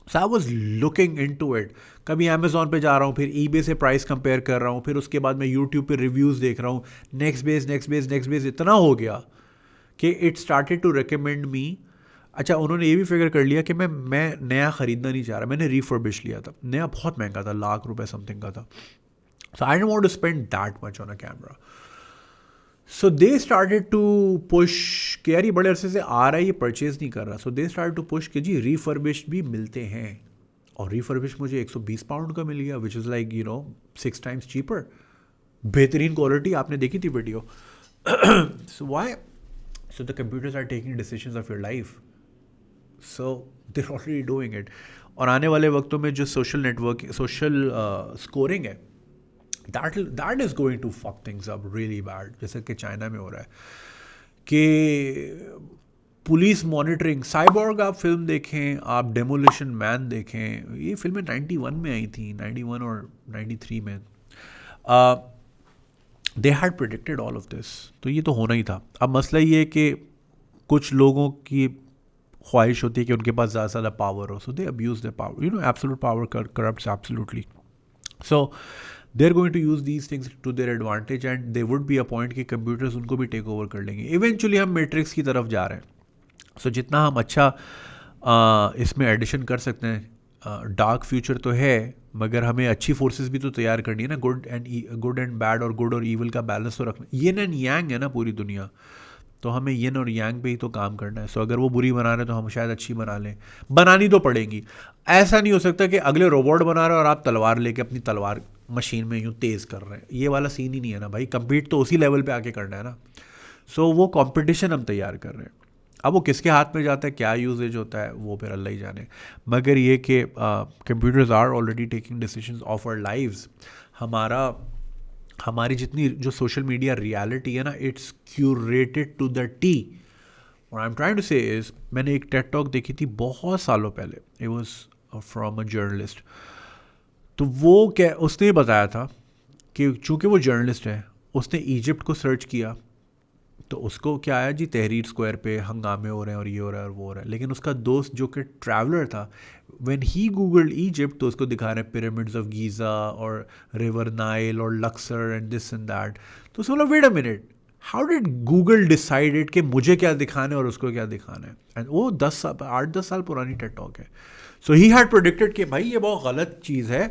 so I was looking into it, कभी अमेजोन पे जा रहा हूँ, फिर ईबे से प्राइस कंपेयर कर रहा हूँ, फिर उसके बाद मैं यूट्यूब पे रिव्यूज़ देख रहा हूँ, नेक्स्ट बेस इतना हो गया कि it started to recommend me. अच्छा उन्होंने ये भी फिगर कर लिया कि मैं नया ख़रीदना नहीं चाह रहा, मैंने रिफर्बिश लिया था, नया बहुत महंगा था, ₹1,00,000 समथिंग का था। So I don't want to spend that much on a camera. So they started to push कि यार ये बड़े अरसे से आ रहा है, ये परचेज़ नहीं कर रहा। सो दे स्टार्टेड टू पुश कि जी रिफर्बिश्ड भी मिलते हैं, और रिफर्बिश मुझे 120 पाउंड का मिल गया, which is like 6 times cheaper, बेहतरीन क्वालिटी, आपने देखी थी video. So why, so the computers are taking decisions of your life, so they're already doing it. और आने वाले वक्तों में जो सोशल स्कोरिंग है, that is going to fuck things up really bad, जैसे कि चाइना में हो रहा है कि पुलिस मॉनिटरिंग, साइबॉर्ग आप फिल्म देखें, आप डेमोलिशन मैन देखें, ये फिल्में 91 में आई थी, 91 और 93 में, they had predicted all of this, तो ये तो होना ही था। अब मसला ये है कि कुछ लोगों की ख्वाहिश होती है कि उनके पास ज़्यादा से ज़्यादा पावर हो, so they abuse the power, absolute power corrupts absolutely, so they are going to use these things to their advantage, and they would be a point कि कंप्यूटर्स उनको भी टेक ओवर कर लेंगे। इवेंचुअली हम matrix की तरफ जा रहे हैं। सो जितना हम अच्छा इसमें एडिशन कर सकते हैं, डार्क फ्यूचर तो है, मगर हमें अच्छी फोर्सेस भी तो तैयार करनी है ना, गुड एंड बैड और गुड और ईवल का बैलेंस तो रखना, यिन एंड यांग है ना पूरी दुनिया, तो हमें यिन और यांग पे ही तो काम करना है। सो अगर वो बुरी बना रहे हैं तो हम शायद अच्छी बना लें, बनानी तो पड़ेगी। ऐसा नहीं हो सकता कि अगले रोबोट बना रहे हो और आप तलवार लेके अपनी तलवार मशीन में यूँ तेज़ कर रहे हैं, ये वाला सीन ही नहीं है ना भाई, कंपीट तो उसी लेवल पे आके करना है ना। सो वो कंपटीशन हम तैयार कर रहे हैं, अब वो किसके हाथ में जाता है, क्या यूजेज होता है, वो फिर अल्लाह ही जाने, मगर ये कि computers are already taking decisions of our lives. हमारी जितनी जो सोशल मीडिया रियलिटी है ना, it's curated to the T. और I am trying to say is, मैंने एक टेड टॉक देखी थी बहुत सालों पहले, it was from a journalist, तो वो क्या उसने बताया था कि चूँकि वो जर्नलिस्ट है, उसने इजिप्ट को सर्च किया, तो उसको क्या आया जी, तहरीर स्क्वायर पे हंगामे हो रहे हैं और ये हो रहा है और वो हो रहा है। लेकिन उसका दोस्त जो कि ट्रैवलर था, व्हेन ही गूगल्ड इजिप्ट, तो उसको दिखा रहे हैं पिरामिड्स ऑफ गीज़ा और रिवर नाइल और Luxor and this and that. तो उसने बोला wait a minute, how did Google decided कि मुझे क्या दिखाना है और उसको क्या दिखाना है। एंड वो 8-10 साल पुरानी टेड टॉक है। सो ही हैड प्रोडिक्टेड कि भाई ये बहुत गलत चीज़ है,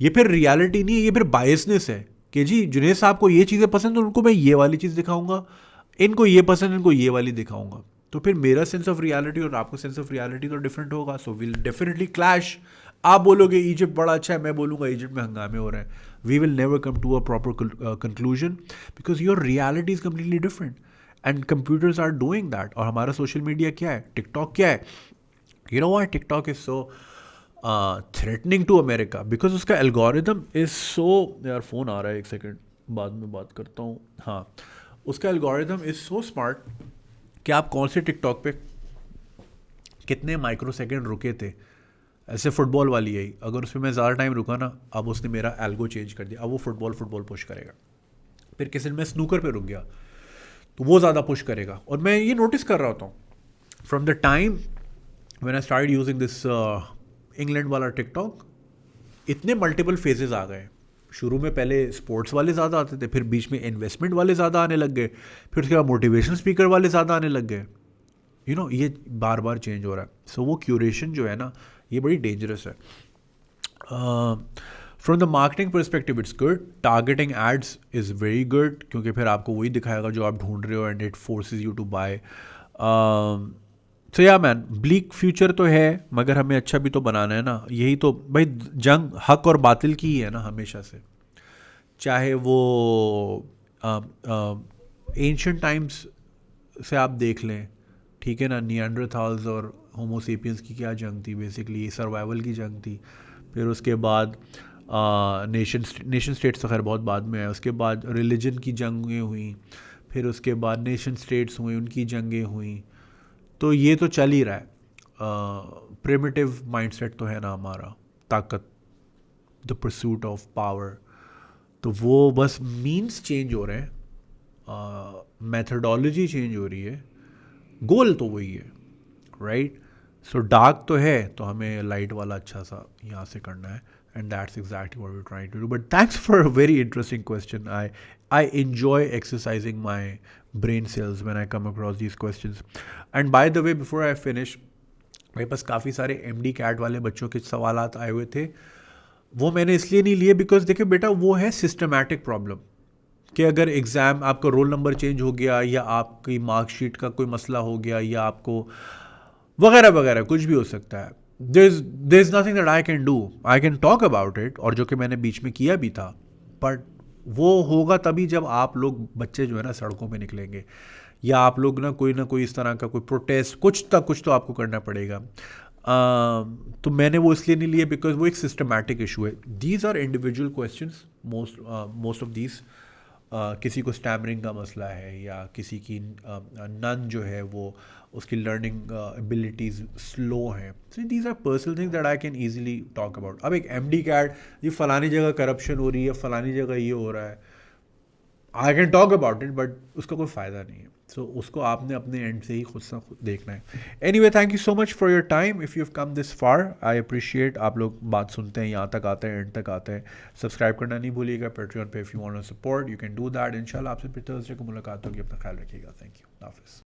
ये फिर रियलिटी नहीं है, ये फिर बायसनेस है कि जी जुनेद साहब को ये चीज़ें पसंद है, उनको मैं ये वाली चीज़ दिखाऊंगा, इनको ये पसंद है, इनको ये वाली दिखाऊंगा। तो फिर मेरा सेंस ऑफ रियलिटी और आपका सेंस ऑफ रियलिटी तो डिफरेंट होगा, सो विल डेफिनेटली क्लैश। आप बोलोगे इजिप्ट बड़ा अच्छा है, मैं बोलूँगा इजिप्ट में हंगामे हो रहे हैं। We will never come to a proper conclusion because your reality is completely different and computers are doing that. और हमारा सोशल मीडिया क्या है, टिकटॉक क्या है, you know what, TikTok is so threatening to America because उसका algorithm is so, यार phone आ रहा है, एक सेकेंड बाद में बात करता हूँ। हाँ, उसका एल्गोरिदम इज सो स्मार्ट कि आप कौन से टिकटॉक पे कितने माइक्रो सेकेंड रुके थे, ऐसे फुटबॉल वाली है, अगर उसमें मैं ज़्यादा टाइम रुका ना, अब उसने मेरा एल्गो चेंज कर दिया, अब वो फुटबॉल पुश करेगा। फिर किसी दिन मैं स्नूकर पे रुक गया तो वो ज़्यादा पुश करेगा। और मैं ये नोटिस कर रहा होता हूँ from the time when I start using this England वाला टिकटॉक, इतने मल्टीपल फेजेस आ गए। शुरू में पहले स्पोर्ट्स वाले ज़्यादा आते थे, फिर बीच में इन्वेस्टमेंट वाले ज़्यादा आने लग गए, फिर उसके बाद मोटिवेशनल स्पीकर वाले ज़्यादा आने लग गए। यू नो ये बार बार चेंज हो रहा है। सो वो क्यूरेशन जो है ना, ये बड़ी डेंजरस है। From the marketing perspective it's good, targeting ads is very good, क्योंकि फिर आपको वही दिखाएगा जो आप ढूंढ रहे हो and it forces you to buy. तो या मैन, ब्लीक फ्यूचर तो है, मगर हमें अच्छा भी तो बनाना है ना। यही तो भाई जंग हक और बातिल की ही है ना हमेशा से, चाहे वो एंशियंट टाइम्स से आप देख लें, ठीक है ना, निएंडरथाल्स और होमोसेपियंस की क्या जंग थी, बेसिकली सर्वाइवल की जंग थी। फिर उसके बाद नेशन स्टेट्स तो खैर बहुत बाद में है, उसके बाद रिलीजन की जंगें हुई, फिर उसके बाद नेशन स्टेट्स हुई, उनकी जंगें हुई। तो ये तो चल ही रहा है। प्रिमिटिव माइंडसेट तो है ना हमारा, ताकत, द परसूट ऑफ पावर, तो वो बस मीन्स चेंज हो रहे हैं, मेथडोलॉजी चेंज हो रही है, गोल तो वही है, राइट। सो डार्क तो है, तो हमें लाइट वाला अच्छा सा यहाँ से करना है, and that's exactly what we are trying to do. But thanks for a very interesting question. I enjoy exercising my brain cells when I come across these questions. And by the way, before I finish, मेरे पास काफ़ी सारे MD CAT वाले बच्चों के सवालात आए हुए थे। वो मैंने इसलिए नहीं लिए बिकॉज देखिए बेटा, वो है सिस्टमैटिक प्रॉब्लम कि अगर एग्ज़ाम आपका रोल नंबर चेंज हो गया, या आपकी मार्कशीट का कोई मसला हो गया, या आपको वगैरह वगैरह कुछ भी हो सकता है, there is nothing that I can do. I can talk about it, और जो कि मैंने बीच में किया भी था, बट वो होगा तभी जब आप लोग बच्चे जो है ना सड़कों पे निकलेंगे, या आप लोग ना कोई इस तरह का कोई प्रोटेस्ट, कुछ तो आपको करना पड़ेगा। तो मैंने वो इसलिए नहीं लिए बिकॉज वो एक सिस्टमैटिक इशू है। These are individual questions, most of these, किसी को स्टैमरिंग का मसला है, या किसी की नन जो है वो उसकी लर्निंग एबिलिटीज़ स्लो हैं। So these are personal things that I can easily talk about. अब एक MD CAT, ये फलानी जगह करप्शन हो रही है, फलानी जगह ये हो रहा है, I can talk about it, but उसका कोई फ़ायदा नहीं है। सो उसको आपने अपने एंड से ही खुद से खुद देखना है। Anyway, thank you so much for your time. If you have come this far, I appreciate. आप लोग बात सुनते हैं, यहाँ तक आते हैं, एंड तक आते हैं। सब्सक्राइब करना नहीं भूलिएगा पेट्रियन पे। If you want to support, you can do that. इंशाल्लाह आपसे फिर थर्सडे को मुलाकात होगी। अपना ख्याल रखिएगा। Thank you. हाफिज़।